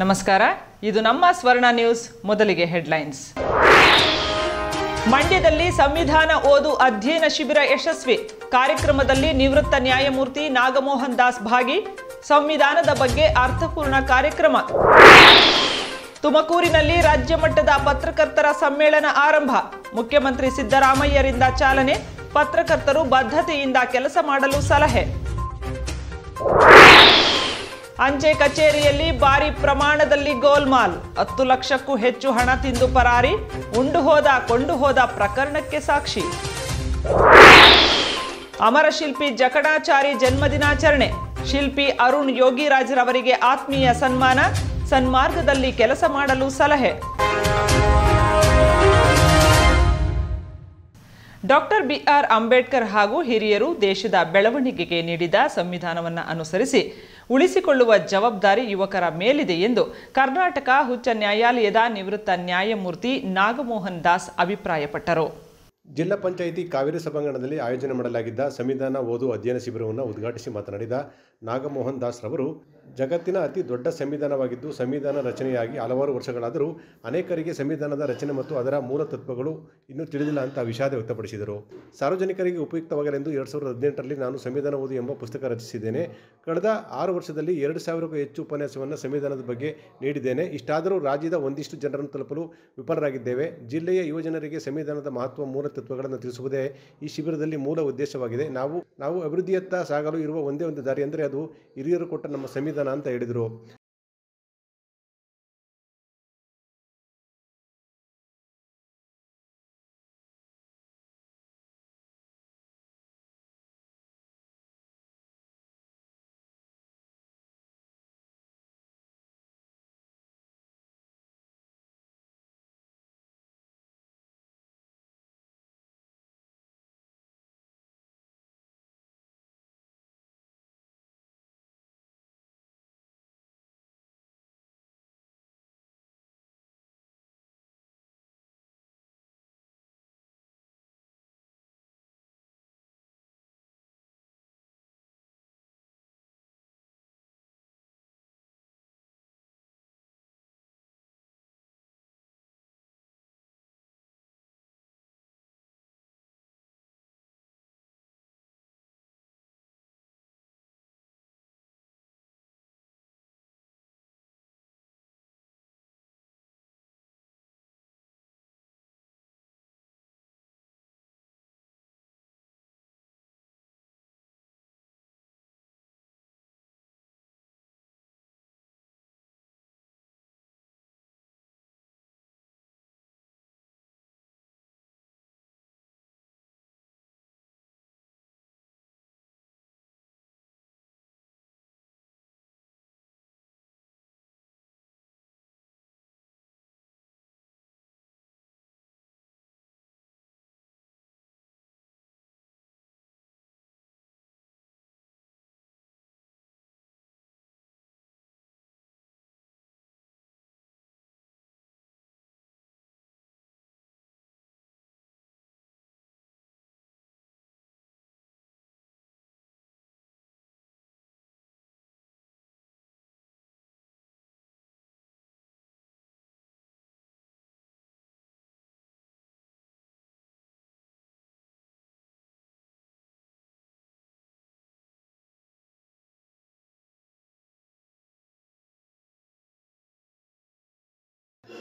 ನಮಸ್ಕಾರ, ಇದು ನಮ್ಮ ಸ್ವರ್ಣ ನ್ಯೂಸ್. ಮೊದಲಿಗೆ ಹೆಡ್ಲೈನ್ಸ್. ಮಂಡ್ಯದಲ್ಲಿ ಸಂವಿಧಾನ ಓದು ಅಧ್ಯಯನ ಶಿಬಿರ ಯಶಸ್ವಿ. ಕಾರ್ಯಕ್ರಮದಲ್ಲಿ ನಿವೃತ್ತ ನ್ಯಾಯಮೂರ್ತಿ ನಾಗಮೋಹನ್ ದಾಸ್ ಭಾಗಿ. ಸಂವಿಧಾನದ ಬಗ್ಗೆ ಅರ್ಥಪೂರ್ಣ ಕಾರ್ಯಕ್ರಮ. ತುಮಕೂರಿನಲ್ಲಿ ರಾಜ್ಯ ಮಟ್ಟದ ಪತ್ರಕರ್ತರ ಸಮ್ಮೇಳನ ಆರಂಭ. ಮುಖ್ಯಮಂತ್ರಿ ಸಿದ್ದರಾಮಯ್ಯರಿಂದ ಚಾಲನೆ. ಪತ್ರಕರ್ತರು ಬದ್ಧತೆಯಿಂದ ಕೆಲಸ ಮಾಡಲು ಸಲಹೆ. ಅಂಚೆ ಕಚೇರಿಯಲ್ಲಿ ಭಾರಿ ಪ್ರಮಾಣದಲ್ಲಿ ಗೋಲ್ಮಾಲ್. 10 ಲಕ್ಷಕ್ಕೂ ಹೆಚ್ಚು ಹಣ ತಿಂದು ಪರಾರಿ. ಉಂಡು ಹೋದ ಕೊಂಡು ಹೋದ ಪ್ರಕರಣಕ್ಕೆ ಸಾಕ್ಷಿ. ಅಮರ ಶಿಲ್ಪಿ ಜಕಣಾಚಾರಿ ಜನ್ಮದಿನಾಚರಣೆ. ಶಿಲ್ಪಿ ಅರುಣ್ ಯೋಗಿರಾಜ್ರವರಿಗೆ ಆತ್ಮೀಯ ಸನ್ಮಾನ. ಸನ್ಮಾರ್ಗದಲ್ಲಿ ಕೆಲಸ ಮಾಡಲು ಸಲಹೆ. ಡಾಕ್ಟರ್ BR ಅಂಬೇಡ್ಕರ್ ಹಾಗೂ ಹಿರಿಯರು ದೇಶದ ಬೆಳವಣಿಗೆಗೆ ನೀಡಿದ ಸಂವಿಧಾನವನ್ನು ಅನುಸರಿಸಿ ಉಳಿಸಿಕೊಳ್ಳುವ ಜವಾಬ್ದಾರಿ ಯುವಕರ ಮೇಲಿದೆ ಎಂದು ಕರ್ನಾಟಕ ಉಚ್ಚ ನ್ಯಾಯಾಲಯದ ನಿವೃತ್ತ ನ್ಯಾಯಮೂರ್ತಿ ನಾಗಮೋಹನ್ ದಾಸ್ ಅಭಿಪ್ರಾಯಪಟ್ಟರು. ಜಿಲ್ಲಾ ಪಂಚಾಯಿತಿ ಕಾವೇರಿ ಸಭಾಂಗಣದಲ್ಲಿ ಆಯೋಜನೆ ಮಾಡಲಾಗಿದ್ದ ಸಂವಿಧಾನ ಓದು ಅಧ್ಯಯನ ಶಿಬಿರವನ್ನು ಉದ್ಘಾಟಿಸಿ ಮಾತನಾಡಿದ ನಾಗಮೋಹನ್ ದಾಸ್ ರವರು, ಜಗತ್ತಿನ ಅತಿ ದೊಡ್ಡ ಸಂವಿಧಾನವಾಗಿದ್ದು ಸಂವಿಧಾನ ರಚನೆಯಾಗಿ ಹಲವಾರು ವರ್ಷಗಳಾದರೂ ಅನೇಕರಿಗೆ ಸಂವಿಧಾನದ ರಚನೆ ಮತ್ತು ಅದರ ಮೂಲ ತತ್ವಗಳು ಇನ್ನೂ ತಿಳಿದಿಲ್ಲ ಅಂತ ವಿಷಾದ ವ್ಯಕ್ತಪಡಿಸಿದರು. ಸಾರ್ವಜನಿಕರಿಗೆ ಉಪಯುಕ್ತವಾಗಲೆಂದು 2018ರಲ್ಲಿ ನಾನು ಸಂವಿಧಾನ ಓದು ಎಂಬ ಪುಸ್ತಕ ರಚಿಸಿದ್ದೇನೆ. ಕಳೆದ 6 ವರ್ಷದಲ್ಲಿ 2000ಕ್ಕೂ ಹೆಚ್ಚು ಉಪನ್ಯಾಸವನ್ನು ಸಂವಿಧಾನದ ಬಗ್ಗೆ ನೀಡಿದ್ದೇನೆ. ಇಷ್ಟಾದರೂ ರಾಜ್ಯದ ಒಂದಿಷ್ಟು ಜನರನ್ನು ತಲುಪಲು ವಿಫಲರಾಗಿದ್ದೇವೆ. ಜಿಲ್ಲೆಯ ಯುವಜನರಿಗೆ ಸಂವಿಧಾನದ ಮಹತ್ವ ಮೂಲ ತತ್ವಗಳನ್ನು ತಿಳಿಸುವುದೇ ಈ ಶಿಬಿರದಲ್ಲಿ ಮೂಲ ಉದ್ದೇಶವಾಗಿದೆ. ನಾವು ಅಭಿವೃದ್ಧಿಯತ್ತ ಸಾಗಲು ಇರುವ ಒಂದೇ ಒಂದು ದಾರಿ ಅಂದರೆ ಅದು ಹಿರಿಯರು ಕೊಟ್ಟ ನಮ್ಮ ಸಂವಿಧಾನ ಅಂತ ಹೇಳಿದರು.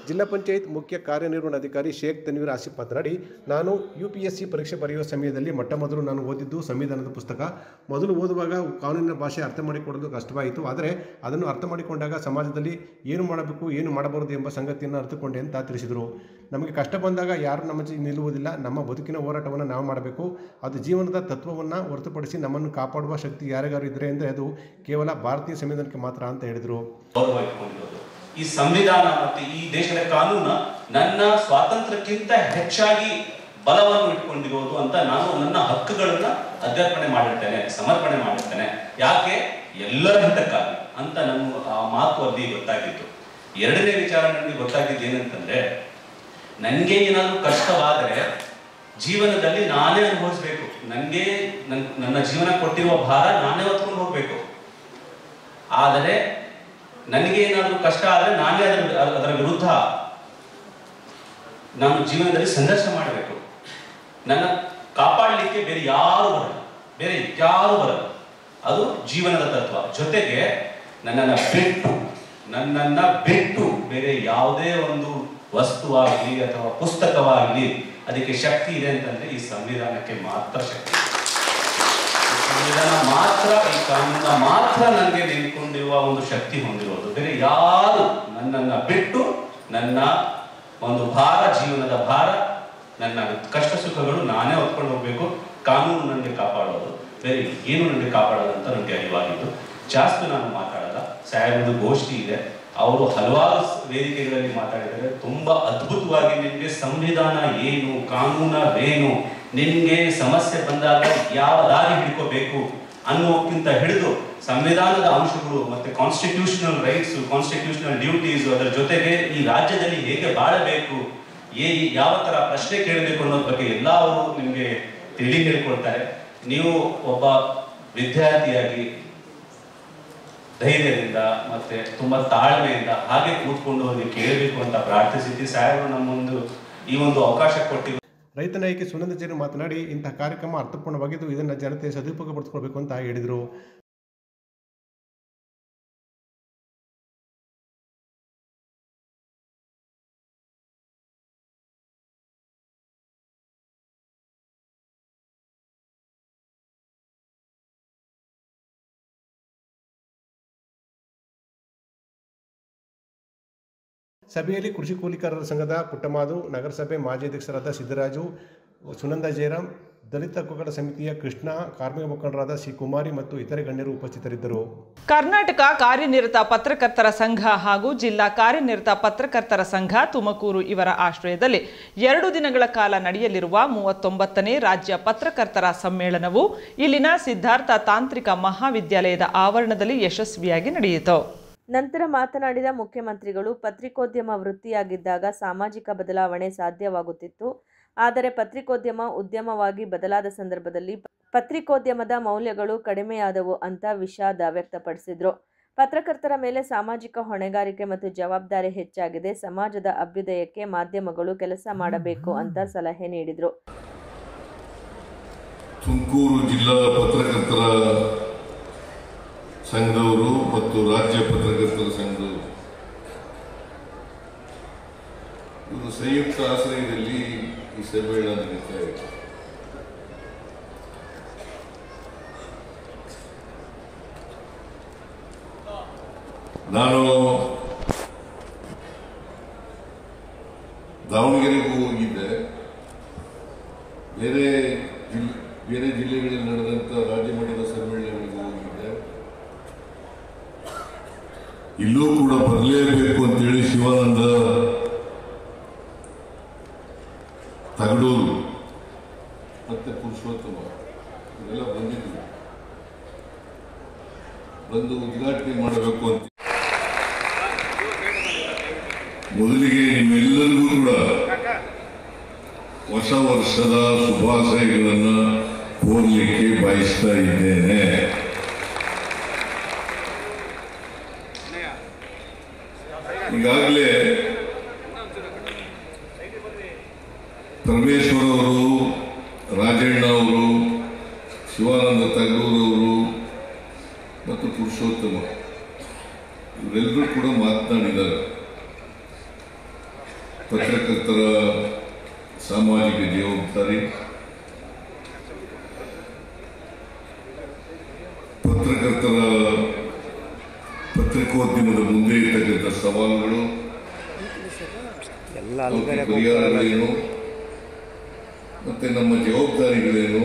ಜಿಲ್ಲಾ ಪಂಚಾಯತ್ ಮುಖ್ಯ ಕಾರ್ಯನಿರ್ವಹಣಾಧಿಕಾರಿ ಶೇಖ್ ತನ್ವೀರ್ ಆಸಿಫ್ ಮಾತನಾಡಿ, ನಾನು UPSC ಪರೀಕ್ಷೆ ಬರೆಯುವ ಸಮಯದಲ್ಲಿ ಮೊಟ್ಟಮೊದಲು ನಾನು ಓದಿದ್ದು ಸಂವಿಧಾನದ ಪುಸ್ತಕ. ಮೊದಲು ಓದುವಾಗ ಕಾನೂನಿನ ಭಾಷೆ ಅರ್ಥ ಮಾಡಿಕೊಳ್ಳಲು ಕಷ್ಟವಾಯಿತು. ಆದರೆ ಅದನ್ನು ಅರ್ಥ ಮಾಡಿಕೊಂಡಾಗ ಸಮಾಜದಲ್ಲಿ ಏನು ಮಾಡಬೇಕು, ಏನು ಮಾಡಬಾರದು ಎಂಬ ಸಂಗತಿಯನ್ನು ಅರ್ಥಕೊಂಡೆ ಅಂತ ತಿಳಿಸಿದರು. ನಮಗೆ ಕಷ್ಟ ಬಂದಾಗ ಯಾರು ನಮ್ಮ ನಿಲ್ಲುವುದಿಲ್ಲ. ನಮ್ಮ ಬದುಕಿನ ಹೋರಾಟವನ್ನು ನಾವು ಮಾಡಬೇಕು. ಅದು ಜೀವನದ ತತ್ವವನ್ನು ಹೊರತುಪಡಿಸಿ ನಮ್ಮನ್ನು ಕಾಪಾಡುವ ಶಕ್ತಿ ಯಾರಿಗಾರು ಇದ್ದರೆ ಅಂದರೆ ಅದು ಕೇವಲ ಭಾರತೀಯ ಸಂವಿಧಾನಕ್ಕೆ ಮಾತ್ರ ಅಂತ ಹೇಳಿದರು. ಈ ಸಂವಿಧಾನ ಮತ್ತು ಈ ದೇಶದ ಕಾನೂನು ನನ್ನ ಸ್ವಾತಂತ್ರ್ಯಕ್ಕಿಂತ ಹೆಚ್ಚಾಗಿ ಬಲವನ್ನು ಇಟ್ಕೊಂಡಿರೋದು ಅಂತ ನಾನು ನನ್ನ ಹಕ್ಕುಗಳನ್ನ ಅರ್ಪಣೆ ಮಾಡಿರ್ತೇನೆ, ಸಮರ್ಪಣೆ ಮಾಡಿರ್ತೇನೆ. ಯಾಕೆ? ಎಲ್ಲರ ಹಿತಕ್ಕಾಗಿ ಅಂತ ನನ್ನ ಆ ಮಾತು ಅಲ್ಲಿ ಗೊತ್ತಾಗಿತ್ತು. ಎರಡನೇ ವಿಚಾರ ನನಗೆ ಗೊತ್ತಾಗಿದ್ದು ಏನಂತಂದ್ರೆ, ನನಗೆ ಏನಾದರೂ ಕಷ್ಟವಾದರೆ ಜೀವನದಲ್ಲಿ ನಾನೇ ಅನುಭವಿಸ್ಬೇಕು. ನನಗೆ ನನ್ನ ಜೀವನ ಕೊಟ್ಟಿರುವ ಭಾರ ನಾನೇ ಹೊತ್ಕೊಂಡು ಹೋಗ್ಬೇಕು. ಆದರೆ ನನಗೆ ಏನಾದರೂ ಕಷ್ಟ ಆದರೆ ನಾನೇ ಅದರ ವಿರುದ್ಧ ನಾನು ಜೀವನದಲ್ಲಿ ಸಂಘರ್ಷ ಮಾಡಬೇಕು. ನನ್ನ ಕಾಪಾಡಲಿಕ್ಕೆ ಬೇರೆ ಯಾರು ಬರಲ್ಲ. ಅದು ಜೀವನದ ತತ್ವ. ಜೊತೆಗೆ ನನ್ನನ್ನ ಬಿಟ್ಟು ಬೇರೆ ಯಾವುದೇ ಒಂದು ವಸ್ತುವಾಗಲಿ ಅಥವಾ ಪುಸ್ತಕವಾಗಲಿ ಅದಕ್ಕೆ ಶಕ್ತಿ ಇದೆ ಅಂತಂದ್ರೆ ಈ ಸಂವಿಧಾನಕ್ಕೆ ಮಾತ್ರ ಶಕ್ತಿ. ಸಂವಿಧಾನ ಮಾತ್ರ, ಈ ಕಾನೂನ ಮಾತ್ರ ನನಗೆ ನಿಂತ್ಕೊಂಡಿರುವ ಒಂದು ಶಕ್ತಿ ಹೊಂದಿರೋದು. ಬೇರೆ ಯಾರು ನನ್ನನ್ನ ಬಿಟ್ಟು ನನ್ನ ಒಂದು ಭಾರ, ಜೀವನದ ಭಾರ, ನನ್ನ ಕಷ್ಟ ಸುಖಗಳು ನಾನೇ ಹೊತ್ಕೊಂಡು ಹೋಗ್ಬೇಕು. ಕಾನೂನು ನನಗೆ ಕಾಪಾಡೋದು, ಬೇರೆ ಏನು ನನಗೆ ಕಾಪಾಡೋದು ಅಂತ ನನಗೆ ಅರಿವಾಗಿದ್ದು. ಜಾಸ್ತಿ ನಾನು ಮಾತಾಡಲ್ಲ. ಸಾಹೇಬರದು ಗೋಷ್ಠಿ ಇದೆ, ಅವರು ಹಲವಾರು ವೇದಿಕೆಗಳಲ್ಲಿ ಮಾತಾಡಿದ್ದಾರೆ. ತುಂಬಾ ಅದ್ಭುತವಾಗಿ ನಿಮಗೆ ಸಂವಿಧಾನ ಏನು, ಕಾನೂನೇನು, ನಿಮ್ಗೆ ಸಮಸ್ಯೆ ಬಂದಾಗ ಯಾವ ದಾರಿ ಹಿಡ್ಕೋಬೇಕು ಅನ್ನೋಕ್ಕಿಂತ ಹಿಡಿದು ಸಂವಿಧಾನದ ಅಂಶಗಳು ಮತ್ತೆ ಕಾನ್ಸ್ಟಿಟ್ಯೂಷನಲ್ ರೈಟ್ಸ್, ಕಾನ್ಸ್ಟಿಟ್ಯೂಷನಲ್ ಡ್ಯೂಟೀಸ್, ಅದರ ಜೊತೆಗೆ ಈ ರಾಜ್ಯದಲ್ಲಿ ಹೇಗೆ ಬಾಳಬೇಕು, ಯಾವ ತರ ಪ್ರಶ್ನೆ ಕೇಳಬೇಕು ಅನ್ನೋದ್ರ ಬಗ್ಗೆ ಎಲ್ಲ ಅವರು ನಿಮ್ಗೆ ತಿಳಿ ಹೇಳ್ಕೊಳ್ತಾರೆ. ನೀವು ಒಬ್ಬ ವಿದ್ಯಾರ್ಥಿಯಾಗಿ ಧೈರ್ಯದಿಂದ ಮತ್ತೆ ತುಂಬಾ ತಾಳ್ಮೆಯಿಂದ ಹಾಗೆ ಕೂತ್ಕೊಂಡು ನೀವು ಕೇಳಬೇಕು ಅಂತ ಪ್ರಾರ್ಥಿಸಿದ್ದಿ. ಸಾಹೇಬರು ನಮ್ಮೊಂದು ಈ ಒಂದು ಅವಕಾಶ ಕೊಟ್ಟಿದ್ದು. ರೈತ ನಾಯಕಿ ಸುನಂದಚೇರಿ ಮಾತನಾಡಿ, ಇಂತಹ ಕಾರ್ಯಕ್ರಮ ಅರ್ಥಪೂರ್ಣವಾಗಿದ್ದು ಇದನ್ನು ಜನತೆ ಸದುಪಯೋಗಪಡಿಸಿಕೊಳ್ಬೇಕು ಅಂತ ಹೇಳಿದರು. ಸಭೆಯಲ್ಲಿ ಕೃಷಿ ಕೂಲಿಕಾರರ ಸಂಘದ ಪುಟ್ಟಮಾದು, ನಗರಸಭೆ ಮಾಜಿ ಅಧ್ಯಕ್ಷರಾದ ಸಿದ್ದರಾಜು, ಸುನಂದ ಜಯರಾಮ್, ದಲಿತ ಹಕ್ಕುಗಳ ಸಮಿತಿಯ ಕೃಷ್ಣ, ಕಾರ್ಮಿಕ ಮುಖಂಡರಾದ ಸಿ ಕುಮಾರಿ ಮತ್ತು ಇತರೆ ಗಣ್ಯರು ಉಪಸ್ಥಿತರಿದ್ದರು. ಕರ್ನಾಟಕ ಕಾರ್ಯನಿರತ ಪತ್ರಕರ್ತರ ಸಂಘ ಹಾಗೂ ಜಿಲ್ಲಾ ಕಾರ್ಯನಿರತ ಪತ್ರಕರ್ತರ ಸಂಘ ತುಮಕೂರು ಇವರ ಆಶ್ರಯದಲ್ಲಿ 2 ದಿನಗಳ ಕಾಲ ನಡೆಯಲಿರುವ 39ನೇ ರಾಜ್ಯ ಪತ್ರಕರ್ತರ ಸಮ್ಮೇಳನವು ಇಲ್ಲಿನ ಸಿದ್ಧಾರ್ಥ ತಾಂತ್ರಿಕ ಮಹಾವಿದ್ಯಾಲಯದ ಆವರಣದಲ್ಲಿ ಯಶಸ್ವಿಯಾಗಿ ನಡೆಯಿತು. ನಂತರ ಮಾತನಾಡಿದ ಮುಖ್ಯಮಂತ್ರಿಗಳು, ಪತ್ರಿಕೋದ್ಯಮ ವೃತ್ತಿಯಾಗಿದ್ದಾಗ ಸಾಮಾಜಿಕ ಬದಲಾವಣೆ ಸಾಧ್ಯವಾಗುತ್ತಿತ್ತು. ಆದರೆ ಪತ್ರಿಕೋದ್ಯಮ ಉದ್ಯಮವಾಗಿ ಬದಲಾದ ಸಂದರ್ಭದಲ್ಲಿ ಪತ್ರಿಕೋದ್ಯಮದ ಮೌಲ್ಯಗಳು ಕಡಿಮೆಯಾದವು ಅಂತ ವಿಷಾದ ವ್ಯಕ್ತಪಡಿಸಿದರು. ಪತ್ರಕರ್ತರ ಮೇಲೆ ಸಾಮಾಜಿಕ ಹೊಣೆಗಾರಿಕೆ ಮತ್ತು ಜವಾಬ್ದಾರಿ ಹೆಚ್ಚಾಗಿದೆ. ಸಮಾಜದ ಅಭ್ಯುದಯಕ್ಕೆ ಮಾಧ್ಯಮಗಳು ಕೆಲಸ ಮಾಡಬೇಕು ಅಂತ ಸಲಹೆ ನೀಡಿದರು. ತುಮಕೂರು ಜಿಲ್ಲಾ ಪತ್ರಕರ್ತರ ಸಂಘದವರು ಮತ್ತು ರಾಜ್ಯ ಪತ್ರಕರ್ತರ ಸಂಘದವರು ಇವರು ಸಂಯುಕ್ತ ಆಶ್ರಯದಲ್ಲಿ ಈ ಸಮ್ಮೇಳನ ನಡೀತಾ ಇದೆ. ನಾನು ದಾವಣಗೆರೆಗೂ ಹೋಗಿದ್ದೆ. ಬೇರೆ ಜಿಲ್ಲೆಗಳಲ್ಲಿ ನಡೆದಂಥ ರಾಜ್ಯ ಮಟ್ಟದ ಸಮ್ಮೇಳನಗಳಿಗೂ ಹೋಗಿದ್ದೆ. ಇಲ್ಲೂ ಕೂಡ ಬರಲೇಬೇಕು ಅಂತೇಳಿ ಶಿವಾನಂದ ತಗಡೂರು ಮತ್ತೆ ಪುರುಷೋತ್ತಮ ಇವೆಲ್ಲ ಬಂದಿದ್ರು. ಬಂದು ಉದ್ಘಾಟನೆ ಮಾಡಬೇಕು ಅಂತ ಮೊದಲಿಗೆ ನಿಮ್ಮೆಲ್ಲರಿಗೂ ಕೂಡ ಹೊಸ ವರ್ಷದ ಶುಭಾಶಯಗಳನ್ನು ಕೋರಲಿಕ್ಕೆ ಬಯಸ್ತಾ ಇದ್ದೇನೆ. ಈಗಾಗಲೇ ಪರಮೇಶ್ವರ್ ಅವರು, ರಾಜಣ್ಣ ಅವರು, ಶಿವಾನಂದ ತಗಡೂರವರು ಮತ್ತು ಪುರುಷೋತ್ತಮ ಇವರೆಲ್ಲರೂ ಕೂಡ ಮಾತನಾಡಿದ್ದಾರೆ. ಪತ್ರಕರ್ತರ ಸಾಮಾಜಿಕ ಜವಾಬ್ದಾರಿ, ಪತ್ರಕರ್ತರ ಪತ್ರಿಕೋದ್ಯಮದ ಮುಂದೆ ಇರ್ತಕ್ಕಂಥ ಸವಾಲುಗಳು, ಪರಿಹಾರಗಳೇನು ಮತ್ತೆ ನಮ್ಮ ಜವಾಬ್ದಾರಿಗಳೇನು,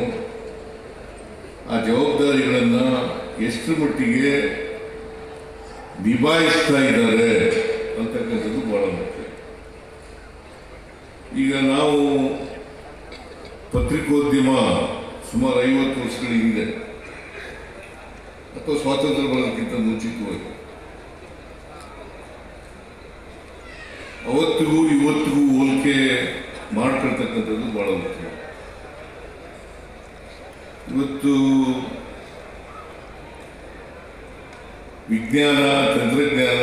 ಆ ಜವಾಬ್ದಾರಿಗಳನ್ನು ಎಷ್ಟು ಮಟ್ಟಿಗೆ ನಿಭಾಯಿಸ್ತಾ ಇದ್ದಾರೆ ಅಂತಕ್ಕಂಥದ್ದು ಬಹಳ ಮುಖ್ಯ. ಈಗ ನಾವು ಪತ್ರಿಕೋದ್ಯಮ ಸುಮಾರು 50 ವರ್ಷಗಳ ಹಿಂದೆ ಅಥವಾ ಸ್ವಾತಂತ್ರ್ಯ ಬರೋದಕ್ಕಿಂತ ಮುಂಚಿತವಾಗಿ ಅವತ್ತಿಗೂ ಇವತ್ತಿಗೂ ಹೋಲಿಕೆ ಮಾಡ್ಕೊಳ್ತಕ್ಕಂಥದ್ದು ಬಹಳ ಮುಖ್ಯ. ಇವತ್ತು ವಿಜ್ಞಾನ, ತಂತ್ರಜ್ಞಾನ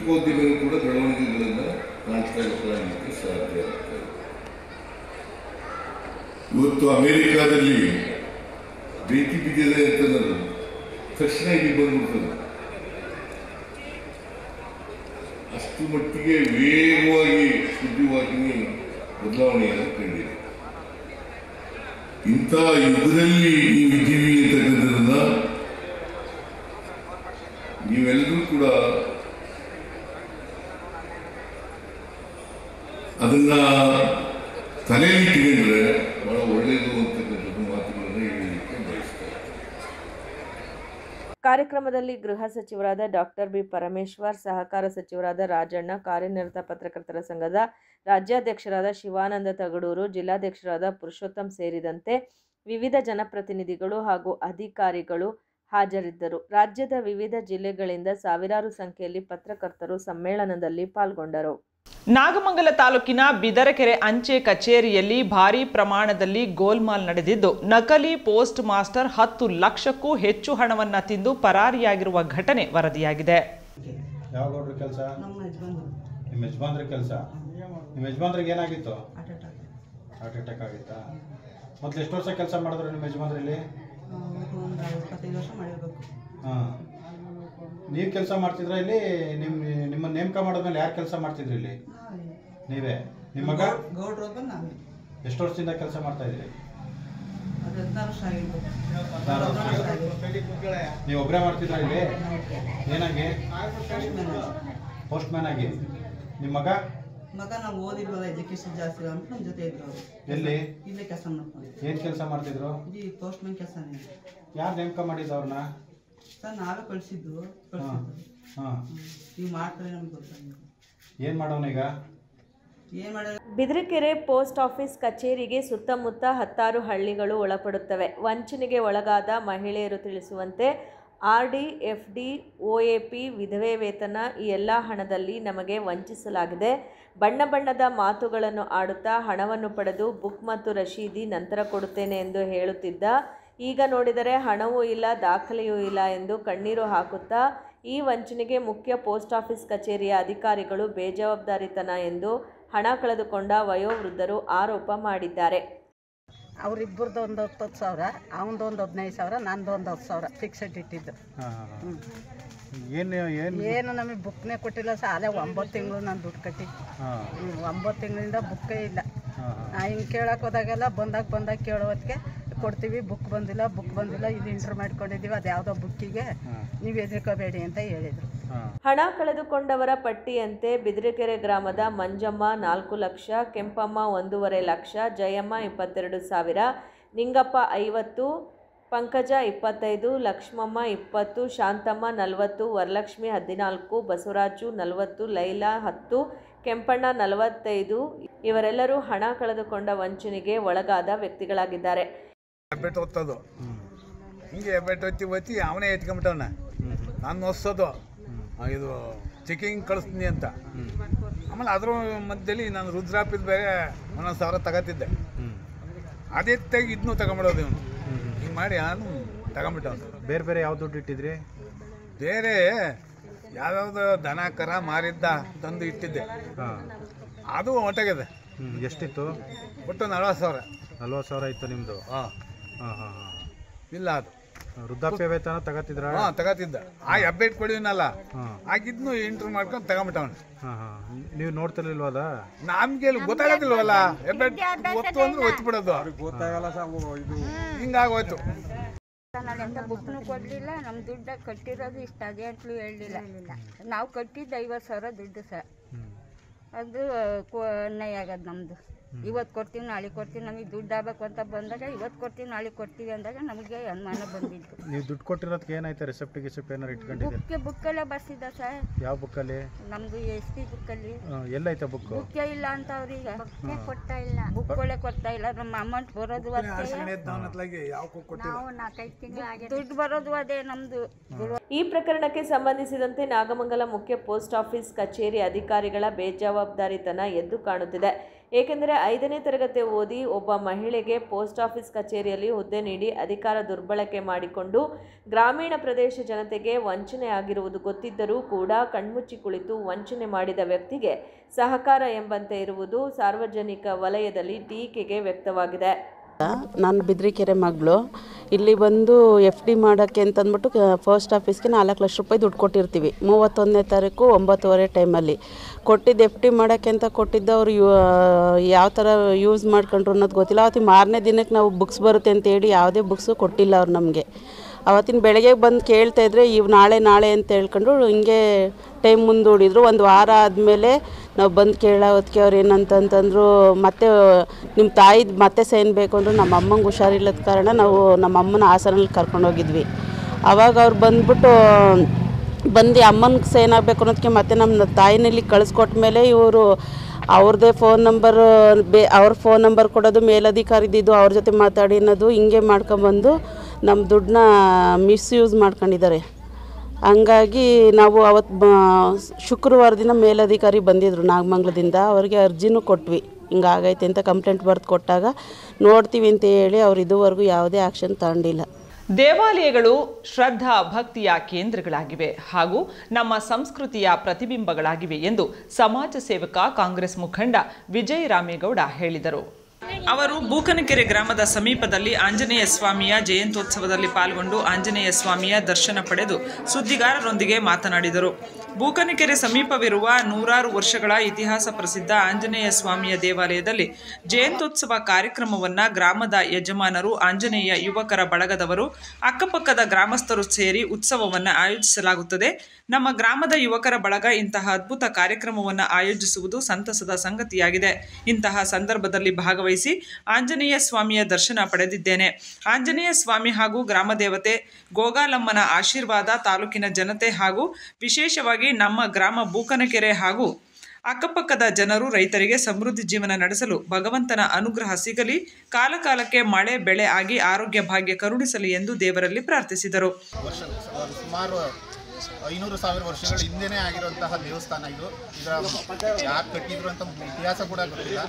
ಪತ್ರಿಕೋದ್ಯಮಿಗಳು ಕೂಡ ಬೆಳವಣಿಗೆಗಳನ್ನು ಕಾಣಲಿಕ್ಕೆ ಸಾಧ್ಯ ಆಗ್ತದೆ. ಇವತ್ತು ಅಮೆರಿಕಾದಲ್ಲಿ ಬೆಂಕಿ ಬಿದ್ದಿದೆ ಅಂತಂದ್ರೆ ತಕ್ಷಣ ಇಲ್ಲಿ ಬಂದ್ಬಿಡ್ತದೆ. ಅಷ್ಟು ಮಟ್ಟಿಗೆ ವೇಗವಾಗಿ ಸುದ್ದಿವಾಹಿನಿ ಬದಲಾವಣೆಯನ್ನು ಕಂಡಿದೆ. ಇಂಥ ಯುಗದಲ್ಲಿ ನೀವಿದ್ದೀವಿ ಅಂತಕ್ಕಂಥದ್ದನ್ನ ನೀವೆಲ್ಲರೂ ಕೂಡ ಅದನ್ನ ತಲೆಯಲ್ಲಿಟ್ಟುಕೊಂಡ್ರೆ ಬಹಳ ಒಳ್ಳೆಯದು ಅಂತಕ್ಕಂಥದ್ದು ಮಾತುಗಳನ್ನು ಹೇಳಲಿಕ್ಕೆ ಬಯಸ್ತಾರೆ. ಕಾರ್ಯಕ್ರಮದಲ್ಲಿ ಗೃಹ ಸಚಿವರಾದ ಡಾಕ್ಟರ್ ಬಿ ಪರಮೇಶ್ವರ್, ಸಹಕಾರ ಸಚಿವರಾದ ರಾಜಣ್ಣ, ಕಾರ್ಯನಿರತ ಪತ್ರಕರ್ತರ ಸಂಘದ ರಾಜ್ಯಾಧ್ಯಕ್ಷರಾದ ಶಿವಾನಂದ ತಗಡೂರು, ಜಿಲ್ಲಾಧ್ಯಕ್ಷರಾದ ಪುರುಷೋತ್ತಮ್ ಸೇರಿದಂತೆ ವಿವಿಧ ಜನಪ್ರತಿನಿಧಿಗಳು ಹಾಗೂ ಅಧಿಕಾರಿಗಳು ಹಾಜರಿದ್ದರು. ರಾಜ್ಯದ ವಿವಿಧ ಜಿಲ್ಲೆಗಳಿಂದ ಸಾವಿರಾರು ಸಂಖ್ಯೆಯಲ್ಲಿ ಪತ್ರಕರ್ತರು ಸಮ್ಮೇಳನದಲ್ಲಿ ಪಾಲ್ಗೊಂಡರು. ನಾಗಮಂಗಲ ತಾಲೂಕಿನ ಬಿದರಕೆರೆ ಅಂಚೆ ಕಚೇರಿಯಲ್ಲಿ ಭಾರೀ ಪ್ರಮಾಣದಲ್ಲಿ ಗೋಲ್ಮಾಲ್ ನಡೆದಿದ್ದು, ನಕಲಿ ಪೋಸ್ಟ್ ಮಾಸ್ಟರ್ 10 ಲಕ್ಷಕ್ಕೂ ಹೆಚ್ಚು ಹಣವನ್ನು ತಿಂದು ಪರಾರಿಯಾಗಿರುವ ಘಟನೆ ವರದಿಯಾಗಿದೆ. ಯಾವ ಕೆಲಸ? ನಿಮ್ಮ ಯಜಮಾನ್ರ ಕೆಲಸ. ನಿಮ್ಮ ಯಜಮಾನ್ರಿಗೆ ಏನಾಗಿತ್ತು? ಹಾರ್ಟ್ ಅಟ್ಯಾಕ್ ಆಗಿತ್ತಾ? ಮೊದಲು ಎಷ್ಟು ವರ್ಷ ಕೆಲಸ ಮಾಡಿದ್ರು ನಿಮ್ಮ ಯಜಮಾನ್ರಲ್ಲಿ? 25 ವರ್ಷ ಮಾಡಿರ್ಬೇಕು. ಹಾಂ, ನೀವು ಕೆಲಸ ಮಾಡ್ತಿದ್ರ ಇಲ್ಲಿ? ನಿಮ್ಮ ನೇಮಕ ಮಾಡಿದ್ಮೇಲೆ ಯಾರು ಕೆಲಸ ಮಾಡ್ತಿದ್ರಿ ಇಲ್ಲಿ? ನೀವೇ. ನಿಮ್ಮ ಮಗ? ಗೌಡ್ರು ಬಂದು ನಾವೇ. ಎಷ್ಟು ವರ್ಷದಿಂದ ಕೆಲಸ ಮಾಡ್ತಾ ಇದ್ರಿ? 14 ವರ್ಷ ಆಗಿತ್ತು. ನೀವು ಒಬ್ಬರೇ ಮಾಡ್ತಿದ್ರ ಇಲ್ಲಿ? ಏನಾಗಿ? ಪೋಸ್ಟ್ ಮ್ಯಾನ್ ಆಗಿ. ನಿಮ್ಮ ಮಗ? ಮಗ ನಾವು ಓದಿದ್ವಲ್ಲ, ಎಜುಕೇಶನ್ ಜಾಸ್ತಿ ಅಂತ ನಮ್ಮ ಜೊತೆ ಇದ್ರು ಅವರು. ಎಲ್ಲಿ? ಇಲ್ಲೇ ಕೆಲಸ ಮಾಡ್ಕೊಂಡು. ಏನು ಕೆಲಸ ಮಾಡ್ತಿದ್ರು? ಈ ಪೋಸ್ಟ್ ಮ್ಯಾನ್ ಕೆಲಸನೇ. ಯಾರು ನೇಮಕ ಮಾಡಿದ್ದು ಅವ್ರನ್ನ? ಸರ್ ನಾವೇ ಕಳಿಸಿದ್ದು. ಹಾಂ, ಈಗ ಮಾಡ್ತಾರೆ ನಮ್ಗೆ ಗೊತ್ತಾಗಿಲ್ಲ. ಏನು ಮಾಡೋನೀಗ? ಏನು ಮಾಡೋದು? ಬಿದರಕೆರೆ ಪೋಸ್ಟ್ ಆಫೀಸ್ ಕಚೇರಿಗೆ ಸುತ್ತಮುತ್ತ 10 ಹಳ್ಳಿಗಳು ಒಳಪಡುತ್ತವೆ. ವಂಚನೆಗೆ ಒಳಗಾದ ಮಹಿಳೆಯರು ತಿಳಿಸುವಂತೆ RD, FD, OAP, ವಿಧವೆ ವೇತನ ಈ ಎಲ್ಲ ಹಣದಲ್ಲಿ ನಮಗೆ ವಂಚಿಸಲಾಗಿದೆ. ಬಣ್ಣ ಬಣ್ಣದ ಮಾತುಗಳನ್ನು ಆಡುತ್ತಾ ಹಣವನ್ನು ಪಡೆದು ಬುಕ್ ಮತ್ತು ರಶೀದಿ ನಂತರ ಕೊಡುತ್ತೇನೆ ಎಂದು ಹೇಳುತ್ತಿದ್ದ. ಈಗ ನೋಡಿದರೆ ಹಣವೂ ಇಲ್ಲ, ದಾಖಲೆಯೂ ಇಲ್ಲ ಎಂದು ಕಣ್ಣೀರು ಹಾಕುತ್ತಾ ಈ ವಂಚನೆಗೆ ಮುಖ್ಯ ಪೋಸ್ಟ್ ಆಫೀಸ್ ಕಚೇರಿಯ ಅಧಿಕಾರಿಗಳು ಬೇಜವಾಬ್ದಾರಿತನ ಎಂದು ಹಣ ಕಳೆದುಕೊಂಡ ವಯೋವೃದ್ಧರು ಆರೋಪ ಮಾಡಿದ್ದಾರೆ. ಅವರಿಬ್ಬರದ್ದು ಒಂದು 10,000, ಅವನದೊಂದು 15,000, ನಂದೊಂದು 10,000 ಫಿಕ್ಸೆಡ್ ಇಟ್ಟಿದ್ದು. ಏನು ನಮಗೆ ಬುಕ್ನೇ ಕೊಟ್ಟಿಲ್ಲ ಸರ್. ಅಲ್ಲೇ 9 ತಿಂಗಳು ನಾನು ದುಡ್ಡು ಕಟ್ಟಿ. 9 ತಿಂಗಳಿಂದ ಬುಕ್ಕೇ ಇಲ್ಲ. ಹಿಂಗೆ ಕೇಳಕ್ಕೆ ಹೋದಾಗೆಲ್ಲ ಬಂದಾಗ ಕೇಳೋ ಹೊತ್ತಿಗೆ ಕೊಡ್ತೀವಿ, ಬುಕ್ ಬಂದಿಲ್ಲ, ಇದು ಇಂಟ್ರ್ ಮಾಡ್ಕೊಂಡಿದ್ದೀವಿ, ಅದು ಯಾವುದೋ ಬುಕ್ಕಿಗೆ ನೀವು ಹೆದರ್ಕೋಬೇಡಿ ಅಂತ ಹೇಳಿದರು. ಹಣ ಕಳೆದುಕೊಂಡವರ ಪಟ್ಟಿಯಂತೆ ಬಿದರಕೆರೆ ಗ್ರಾಮದ ಮಂಜಮ್ಮ 4 ಲಕ್ಷ, ಕೆಂಪಮ್ಮ 1.5 ಲಕ್ಷ, ಜಯಮ್ಮ 22,000, ನಿಂಗಪ್ಪ 50, ಪಂಕಜ 25, ಲಕ್ಷ್ಮಮ್ಮ 20, ಶಾಂತಮ್ಮ 40, ವರಲಕ್ಷ್ಮಿ 14, ಬಸವರಾಜು 40, ಲೈಲಾ 10, ಕೆಂಪಣ್ಣ 45 ಇವರೆಲ್ಲರೂ ಹಣ ಕಳೆದುಕೊಂಡ ವಂಚನೆಗೆ ಒಳಗಾದ ವ್ಯಕ್ತಿಗಳಾಗಿದ್ದಾರೆ. ಹೆಬ್ಬೆಟ್ಟು ಒತ್ತೋದು, ಹಿಂಗೆ ಹೆಬ್ಬೆಟ್ಟು ಒತ್ತಿ ಅವನೇ ಎತ್ಕೊಂಬಿಟ್ಟವನ. ನಾನು ಹೊಸೋದು ಇದು ಚೆಕಿಂಗ್ ಕಳಿಸ್ತೀನಿ ಅಂತ. ಆಮೇಲೆ ಅದ್ರ ಮಧ್ಯದಲ್ಲಿ ನಾನು ರುದ್ರಾಪಿದ ಬೇರೆ 1,000 ತಗೋತಿದ್ದೆ. ಅದೇ ತೆಗಿ ಇದನ್ನು ತಗೊಂಬಿಡೋದು ಇವನು. ಹಿಂಗೆ ಮಾಡಿ ನಾನು ತಗೊಂಬಿಟ್ಟವನು. ಬೇರೆ ಯಾವ ದುಡ್ಡು ಇಟ್ಟಿದ್ರಿ? ಬೇರೆ ಯಾವ್ಯಾವ್ದು ದನ ಕರ ಮಾರಿದ್ದ ತಂದು ಇಟ್ಟಿದ್ದೆ. ಅದು ಹೊಟ್ಟೆಗಿದೆ. ಎಷ್ಟಿತ್ತು? ಒಟ್ಟು 40,000. 40,000 ಇತ್ತು ನಿಮ್ಮದು? ಹಾಂ. ಇಲ್ಲ, ಅದು ವೃದ್ಧಾಪ್ಯ ವೇತನ ತಗೋತಿದ್ರ? ತಗೋತಿದ್ದ. ಆ ಹೆಬ್ಬೆಟ್ಟು ಕೊಡಿನಲ್ಲ, ಆಗಿದ್ನು ಇಂಟ್ರ್ ಮಾಡ್ಕೊಂಡು ತಗೊಂಬಿಟ್ಟವನು. ನೀವು ನೋಡ್ತಿರ್ಲಿಲ್ವ? ಅದ ನಮ್ಗೆ ಗೊತ್ತಾಗೋದಿಲ್ವಲ್ಲ, ಹೆಬ್ಬೆಟ್ಟು ಒತ್ತು ಅಂದ್ರೆ ಒತ್ಬಿಡೋದು. ಹಿಂಗಾಗೋಯ್ತು. ನಾನೆಂತ ಬುಕ್ನು ಕೊಡಲಿಲ್ಲ, ನಮ್ಮ ದುಡ್ಡ ಕಟ್ಟಿರೋದು ಇಷ್ಟ, ಅದೇ ಅಂತಲೂ ಹೇಳಲಿಲ್ಲ. ನಾವು ಕಟ್ಟಿದ್ದು 50,000 ದುಡ್ಡು ಸರ್. ಅದು ಅನ್ಯಾಯ ಆಗೋದು ನಮ್ಮದು. ಇವತ್ತು ಕೊಡ್ತೀವಿ ನಾಳೆ ಕೊಡ್ತೀವಿ, ನಮಗೆ ದುಡ್ಡು ಆಗಬೇಕು ಅಂತ ಬಂದಾಗ ಇವತ್ತು ಕೊಡ್ತೀವಿ ನಾಳೆ ಕೊಡ್ತೀವಿ ಅಂದಾಗ ನಮಗೆ ಅನುಮಾನ ಬಂದಿದ್ದು. ನೀವು ದುಡ್ಡು ಕೊಟ್ಟಿರೋದಕ್ಕೆ ಏನಾಯ್ತು? ರೆಸಿಪ್ಟ್ ಏನಾರು ಇಟ್ಕೊಂಡಿದ್ದೀರಿ? ಬುಕ್ಕಲ್ಲೇ ಬರ್ಸಿದ್ದ ಸರ್. ಯಾವ ಬುಕ್ಕಲ್ಲಿ? ನಮ್ಮದು SP ಬುಕ್ಕಲ್ಲಿ. ಎಲ್ಲೈತೆ ಬುಕ್? ಬುಕ್ಕೇ ಇಲ್ಲ ಅಂತ ಅವ್ರೀಗ ಕೊಡ್ತಾ ಇಲ್ಲ, ಬುಕ್ಗಳೇ ಕೊಡ್ತಾ ಇಲ್ಲ. ನಮ್ಮ ಅಮೌಂಟ್ ಬರೋದು ದುಡ್ಡು ಬರೋದು ಅದೇ ನಮ್ಮದು. ಈ ಪ್ರಕರಣಕ್ಕೆ ಸಂಬಂಧಿಸಿದಂತೆ ನಾಗಮಂಗಲ ಮುಖ್ಯ ಪೋಸ್ಟ್ ಆಫೀಸ್ ಕಚೇರಿ ಅಧಿಕಾರಿಗಳ ಬೇಜವಾಬ್ದಾರಿತನ ಎದ್ದು ಕಾಣುತ್ತಿದೆ. ಏಕೆಂದರೆ 5ನೇ ತರಗತಿ ಓದಿ ಒಬ್ಬ ಮಹಿಳೆಗೆ ಪೋಸ್ಟ್ ಆಫೀಸ್ ಕಚೇರಿಯಲ್ಲಿ ಹುದ್ದೆ ನೀಡಿ ಅಧಿಕಾರ ದುರ್ಬಳಕೆ ಮಾಡಿಕೊಂಡು ಗ್ರಾಮೀಣ ಪ್ರದೇಶ ಜನತೆಗೆ ವಂಚನೆ ಆಗಿರುವುದು ಗೊತ್ತಿದ್ದರೂ ಕೂಡ ಕಣ್ಮುಚ್ಚಿ ಕುಳಿತು ವಂಚನೆ ಮಾಡಿದ ವ್ಯಕ್ತಿಗೆ ಸಹಕಾರ ಎಂಬಂತೆ ಇರುವುದು ಸಾರ್ವಜನಿಕ ವಲಯದಲ್ಲಿ ಟೀಕೆಗೆ ವ್ಯಕ್ತವಾಗಿದೆ. ನಾನು ಬಿದ್ರಿಕೆರೆ ಮಗಳು. ಇಲ್ಲಿ ಬಂದು FD ಮಾಡೋಕ್ಕೆ ಅಂತಂದ್ಬಿಟ್ಟು ಪೋಸ್ಟ್ ಆಫೀಸ್ಗೆ 4 ಲಕ್ಷ ರೂಪಾಯಿ ದುಡ್ಡು ಕೊಟ್ಟಿರ್ತೀವಿ. 31ನೇ ತಾರೀಕು 9:30 ಟೈಮಲ್ಲಿ ಕೊಟ್ಟಿದ್ದು FD ಮಾಡೋಕ್ಕೆ ಅಂತ ಕೊಟ್ಟಿದ್ದವ್ರು ಯಾವ ಥರ ಯೂಸ್ ಮಾಡ್ಕೊಂಡ್ರು ಅನ್ನೋದು ಗೊತ್ತಿಲ್ಲ. ಅವತ್ತಿನ ಮಾರನೇ ದಿನಕ್ಕೆ ನಾವು ಬುಕ್ಸ್ ಬರುತ್ತೆ ಅಂತೇಳಿ ಯಾವುದೇ ಬುಕ್ಸು ಕೊಟ್ಟಿಲ್ಲ ಅವ್ರು ನಮಗೆ. ಅವತ್ತಿನ ಬೆಳಗ್ಗೆ ಬಂದು ಕೇಳ್ತಾಯಿದ್ರೆ ನಾಳೆ ಅಂತ ಹೇಳ್ಕೊಂಡು ಹಿಂಗೆ ಟೈಮ್ ಮುಂದೂಡಿದ್ರು. ಒಂದು ವಾರ ಆದಮೇಲೆ ನಾವು ಬಂದು ಕೇಳೋ ಹೊತ್ತಿಗೆ ಅವ್ರು ಏನಂತಂತಂದರು, ಮತ್ತೆ ನಿಮ್ಮ ತಾಯಿದು ಮತ್ತೆ ಸೈನ್ ಬೇಕು ಅಂದರು. ನಮ್ಮ ಅಮ್ಮಂಗೆ ಹುಷಾರಿಲ್ಲದ ಕಾರಣ ನಾವು ನಮ್ಮ ಅಮ್ಮನ ಹಾಸನಲ್ಲಿ ಕರ್ಕೊಂಡೋಗಿದ್ವಿ. ಆವಾಗ ಅವ್ರು ಬಂದ್ಬಿಟ್ಟು ಅಮ್ಮನಿಗೆ ಸೈನ್ ಆಗಬೇಕು ಅನ್ನೋದಕ್ಕೆ ಮತ್ತೆ ನಮ್ಮ ತಾಯಿನಲ್ಲಿ ಕಳಿಸ್ಕೊಟ್ಟ ಮೇಲೆ ಇವರು ಅವ್ರದ್ದೇ ಫೋನ್ ನಂಬರ್ ಅವ್ರ ಫೋನ್ ನಂಬರ್ ಕೊಡೋದು, ಮೇಲಧಿಕಾರಿದ್ದು ಅವ್ರ ಜೊತೆ ಮಾತಾಡಿ ಅನ್ನೋದು ಹಿಂಗೆ ಮಾಡ್ಕೊಂಬಂದು ನಮ್ಮ ದುಡ್ಡನ್ನ ಮಿಸ್ಯೂಸ್ ಮಾಡ್ಕೊಂಡಿದ್ದಾರೆ. ಹಂಗಾಗಿ ನಾವು ಅವತ್ತು ಶುಕ್ರವಾರ ದಿನ ಮೇಲಧಿಕಾರಿ ಬಂದಿದ್ದರು ನಾಗಮಂಗಲದಿಂದ. ಅವ್ರಿಗೆ ಅರ್ಜಿನೂ ಕೊಟ್ವಿ, ಹಿಂಗಾಗೈತೆ ಅಂತ ಕಂಪ್ಲೇಂಟ್ ಬರೆದು ಕೊಟ್ಟಾಗ ನೋಡ್ತೀವಿ ಅಂತ ಹೇಳಿ ಅವ್ರು ಇದುವರೆಗೂ ಯಾವುದೇ ಆ್ಯಕ್ಷನ್ ತಗೊಂಡಿಲ್ಲ. ದೇವಾಲಯಗಳು ಶ್ರದ್ಧಾ ಭಕ್ತಿಯ ಕೇಂದ್ರಗಳಾಗಿವೆ ಹಾಗೂ ನಮ್ಮ ಸಂಸ್ಕೃತಿಯ ಪ್ರತಿಬಿಂಬಗಳಾಗಿವೆ ಎಂದು ಸಮಾಜ ಸೇವಕ ಕಾಂಗ್ರೆಸ್ ಮುಖಂಡ ವಿಜಯ ರಾಮೇಗೌಡ ಹೇಳಿದರು. ಅವರು ಬೂಕನಕೆರೆ ಗ್ರಾಮದ ಸಮೀಪದಲ್ಲಿ ಆಂಜನೇಯ ಸ್ವಾಮಿಯ ಜಯಂತ್ಯೋತ್ಸವದಲ್ಲಿ ಪಾಲ್ಗೊಂಡು ಆಂಜನೇಯ ಸ್ವಾಮಿಯ ದರ್ಶನ ಪಡೆದು ಸುದ್ದಿಗಾರರೊಂದಿಗೆ ಮಾತನಾಡಿದರು. ಬೂಕನಕೆರೆ ಸಮೀಪವಿರುವ ನೂರಾರು ವರ್ಷಗಳ ಇತಿಹಾಸ ಪ್ರಸಿದ್ಧ ಆಂಜನೇಯ ಸ್ವಾಮಿಯ ದೇವಾಲಯದಲ್ಲಿ ಜಯಂತ್ಯೋತ್ಸವ ಕಾರ್ಯಕ್ರಮವನ್ನು ಗ್ರಾಮದ ಯಜಮಾನರು, ಆಂಜನೇಯ ಯುವಕರ ಬಳಗದವರು, ಅಕ್ಕಪಕ್ಕದ ಗ್ರಾಮಸ್ಥರು ಸೇರಿ ಉತ್ಸವವನ್ನು ಆಯೋಜಿಸಲಾಗುತ್ತದೆ. ನಮ್ಮ ಗ್ರಾಮದ ಯುವಕರ ಬಳಗ ಇಂತಹ ಅದ್ಭುತ ಕಾರ್ಯಕ್ರಮವನ್ನು ಆಯೋಜಿಸುವುದು ಸಂತಸದ ಸಂಗತಿಯಾಗಿದೆ. ಇಂತಹ ಸಂದರ್ಭದಲ್ಲಿ ಭಾಗವಹಿಸಿ ಆಂಜನೇಯ ಸ್ವಾಮಿಯ ದರ್ಶನ ಪಡೆದಿದ್ದೇನೆ. ಆಂಜನೇಯ ಸ್ವಾಮಿ ಹಾಗೂ ಗ್ರಾಮ ದೇವತೆ ಗೋಗಾಲಮ್ಮನ ಆಶೀರ್ವಾದ ತಾಲೂಕಿನ ಜನತೆ ಹಾಗೂ ವಿಶೇಷವಾಗಿ ನಮ್ಮ ಗ್ರಾಮ ಬೂಕನಕೆರೆ ಹಾಗೂ ಅಕ್ಕಪಕ್ಕದ ಜನರು, ರೈತರಿಗೆ ಸಮೃದ್ಧಿ ಜೀವನ ನಡೆಸಲು ಭಗವಂತನ ಅನುಗ್ರಹ ಸಿಗಲಿ. ಕಾಲಕಾಲಕ್ಕೆ ಮಳೆ ಬೆಳೆ ಆಗಿ ಆರೋಗ್ಯ ಭಾಗ್ಯ ಕರುಣಿಸಲಿ ಎಂದು ದೇವರಲ್ಲಿ ಪ್ರಾರ್ಥಿಸಿದರು. ಸುಮಾರು 500,000 ವರ್ಷಗಳ ಹಿಂದೆನೇ ಆಗಿರುವಂತಹ ದೇವಸ್ಥಾನ ಇದು. ಇದರ ಯಾಕೆ ಕಟ್ಟಿದ್ರು ಅಂತ ಇತಿಹಾಸ ಕೂಡ ಗೊತ್ತಿಲ್ಲ.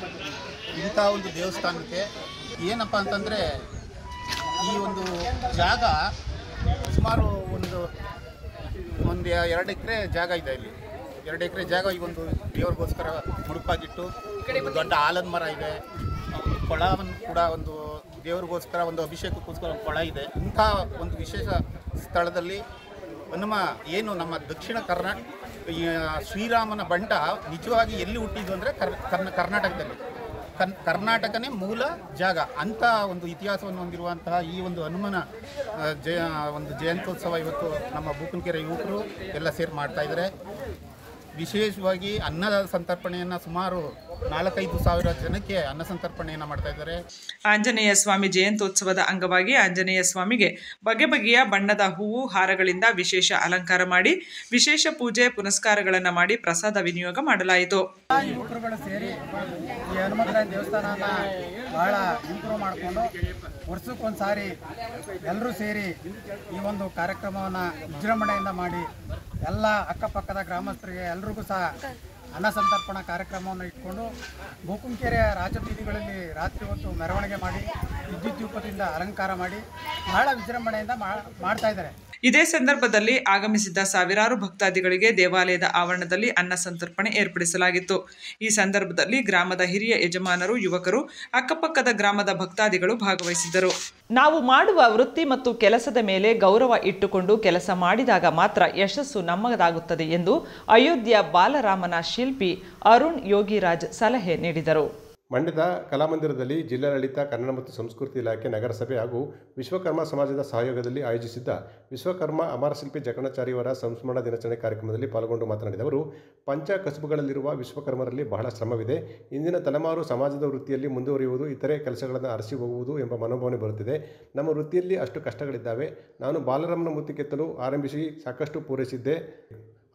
ಇಂಥ ಒಂದು ದೇವಸ್ಥಾನಕ್ಕೆ ಏನಪ್ಪ ಅಂತಂದರೆ, ಈ ಒಂದು ಜಾಗ ಸುಮಾರು ಒಂದು 2 ಎಕರೆ ಜಾಗ ಇದೆ. ಇಲ್ಲಿ 2 ಎಕರೆ ಜಾಗ ಈ ಒಂದು ದೇವ್ರಿಗೋಸ್ಕರ ಮುಡುಪಾಗಿಟ್ಟು ಒಂದು ದೊಡ್ಡ ಆಲದ ಮರ ಇದೆ. ಕೊಳವನ್ನು ಕೂಡ ಒಂದು ದೇವ್ರಿಗೋಸ್ಕರ ಒಂದು ಅಭಿಷೇಕಕ್ಕೋಸ್ಕರ ಒಂದು ಕೊಳ ಇದೆ. ಇಂಥ ಒಂದು ವಿಶೇಷ ಸ್ಥಳದಲ್ಲಿ ಏನು ನಮ್ಮ ದಕ್ಷಿಣ ಶ್ರೀರಾಮನ ಬಂಟ ನಿಜವಾಗಿ ಎಲ್ಲಿ ಹುಟ್ಟಿದ್ದು ಅಂದರೆ ಕರ್ನಾಟಕದಲ್ಲಿ. ಕರ್ನಾಟಕನೇ ಮೂಲ ಜಾಗ. ಅಂಥ ಒಂದು ಇತಿಹಾಸವನ್ನು ಹೊಂದಿರುವಂತಹ ಈ ಒಂದು ಹನುಮನ ಜಯಂತ್ಯೋತ್ಸವ ಇವತ್ತು ನಮ್ಮ ಬೂಕನಕೆರೆ ಯುವಕರು ಎಲ್ಲ ಸೇರಿ ಮಾಡ್ತಾಯಿದ್ದಾರೆ. ವಿಶೇಷವಾಗಿ ಅನ್ನದ ಸಂತರ್ಪಣೆಯನ್ನು ಸುಮಾರು 4-5 ಸಾವಿರ ಜನಕ್ಕೆ ಅನ್ನ ಸಂತರ್ಪಣೆಯನ್ನು ಮಾಡ್ತಾ ಇದ್ದಾರೆ. ಆಂಜನೇಯ ಸ್ವಾಮಿ ಜಯಂತ್ಯೋತ್ಸವದ ಅಂಗವಾಗಿ ಆಂಜನೇಯ ಸ್ವಾಮಿಗೆ ಬಗೆ ಬಗೆಯ ಬಣ್ಣದ ಹೂವು ಹಾರಗಳಿಂದ ವಿಶೇಷ ಅಲಂಕಾರ ಮಾಡಿ ವಿಶೇಷ ಪೂಜೆ ಪುನಸ್ಕಾರಗಳನ್ನು ಮಾಡಿ ಪ್ರಸಾದ ವಿನಿಯೋಗ ಮಾಡಲಾಯಿತು. ಯುವಕರುಗಳು ಸೇರಿ ಈ ಹನುಮಂತರಾಯನ ದೇವಸ್ಥಾನನ ಬಹಳ ಇಂಪ್ರೂವ್ ಮಾಡಿಕೊಂಡು ವರ್ಷಕ್ಕೊಂದ್ಸಾರಿ ಎಲ್ಲರೂ ಸೇರಿ ಈ ಒಂದು ಕಾರ್ಯಕ್ರಮವನ್ನು ವಿಜೃಂಭಣೆಯಿಂದ ಮಾಡಿ ಎಲ್ಲ ಅಕ್ಕಪಕ್ಕದ ಗ್ರಾಮಸ್ಥರಿಗೆ ಎಲ್ರಿಗೂ ಸಹ ಅನ್ನ ಸಂತರ್ಪಣಾ ಕಾರ್ಯಕ್ರಮವನ್ನು ಇಟ್ಕೊಂಡು ಬೂಕನಕೆರೆಯ ರಾಜಬೀದಿಗಳಲ್ಲಿ ರಾತ್ರಿ ಹೊತ್ತು ಮೆರವಣಿಗೆ ಮಾಡಿ ವಿದ್ಯುತ್ ದೀಪದಿಂದ ಅಲಂಕಾರ ಮಾಡಿ ಬಹಳ ವಿಜೃಂಭಣೆಯಿಂದ ಮಾಡ್ತಾ ಇದ್ದಾರೆ. ಇದೇ ಸಂದರ್ಭದಲ್ಲಿ ಆಗಮಿಸಿದ್ದ ಸಾವಿರಾರು ಭಕ್ತಾದಿಗಳಿಗೆ ದೇವಾಲಯದ ಆವರಣದಲ್ಲಿ ಅನ್ನ ಸಂತರ್ಪಣೆ ಏರ್ಪಡಿಸಲಾಗಿತ್ತು. ಈ ಸಂದರ್ಭದಲ್ಲಿ ಗ್ರಾಮದ ಹಿರಿಯ ಯಜಮಾನರು, ಯುವಕರು, ಅಕ್ಕಪಕ್ಕದ ಗ್ರಾಮದ ಭಕ್ತಾದಿಗಳು ಭಾಗವಹಿಸಿದ್ದರು. ನಾವು ಮಾಡುವ ವೃತ್ತಿ ಮತ್ತು ಕೆಲಸದ ಮೇಲೆ ಗೌರವ ಇಟ್ಟುಕೊಂಡು ಕೆಲಸ ಮಾಡಿದಾಗ ಮಾತ್ರ ಯಶಸ್ಸು ನಮ್ಮದಾಗುತ್ತದೆ ಎಂದು ಅಯೋಧ್ಯೆಯ ಬಾಲರಾಮನ ಶಿಲ್ಪಿ ಅರುಣ್ ಯೋಗಿರಾಜ್ ಸಲಹೆ ನೀಡಿದರು. ಮಂಡ್ಯದ ಕಲಾಮಂದಿರದಲ್ಲಿ ಜಿಲ್ಲಾಡಳಿತ, ಕನ್ನಡ ಮತ್ತು ಸಂಸ್ಕೃತಿ ಇಲಾಖೆ, ನಗರಸಭೆ ಹಾಗೂ ವಿಶ್ವಕರ್ಮ ಸಮಾಜದ ಸಹಯೋಗದಲ್ಲಿ ಆಯೋಜಿಸಿದ್ದ ವಿಶ್ವಕರ್ಮ ಅಮರಶಿಲ್ಪಿ ಜಕಣಾಚಾರ್ಯವರ ಸಂಸ್ಮರಣ ದಿನಾಚರಣೆ ಕಾರ್ಯಕ್ರಮದಲ್ಲಿ ಪಾಲ್ಗೊಂಡು ಮಾತನಾಡಿದ ಅವರು, ಪಂಚ ಕಸುಬುಗಳಲ್ಲಿರುವ ವಿಶ್ವಕರ್ಮರಲ್ಲಿ ಬಹಳ ಶ್ರಮವಿದೆ. ಇಂದಿನ ತಲೆಮಾರು ಸಮಾಜದ ವೃತ್ತಿಯಲ್ಲಿ ಮುಂದುವರಿಯುವುದು, ಇತರೆ ಕೆಲಸಗಳನ್ನು ಅರಸಿ ಹೋಗುವುದು ಎಂಬ ಮನೋಭಾವನೆ ಬರುತ್ತಿದೆ. ನಮ್ಮ ವೃತ್ತಿಯಲ್ಲಿ ಅಷ್ಟು ಕಷ್ಟಗಳಿದ್ದಾವೆ. ನಾನು ಬಾಲರಾಮನ ಮೂರ್ತಿ ಕೆತ್ತಲು ಆರಂಭಿಸಿ ಸಾಕಷ್ಟು ಪೂರೈಸಿದ್ದೆ.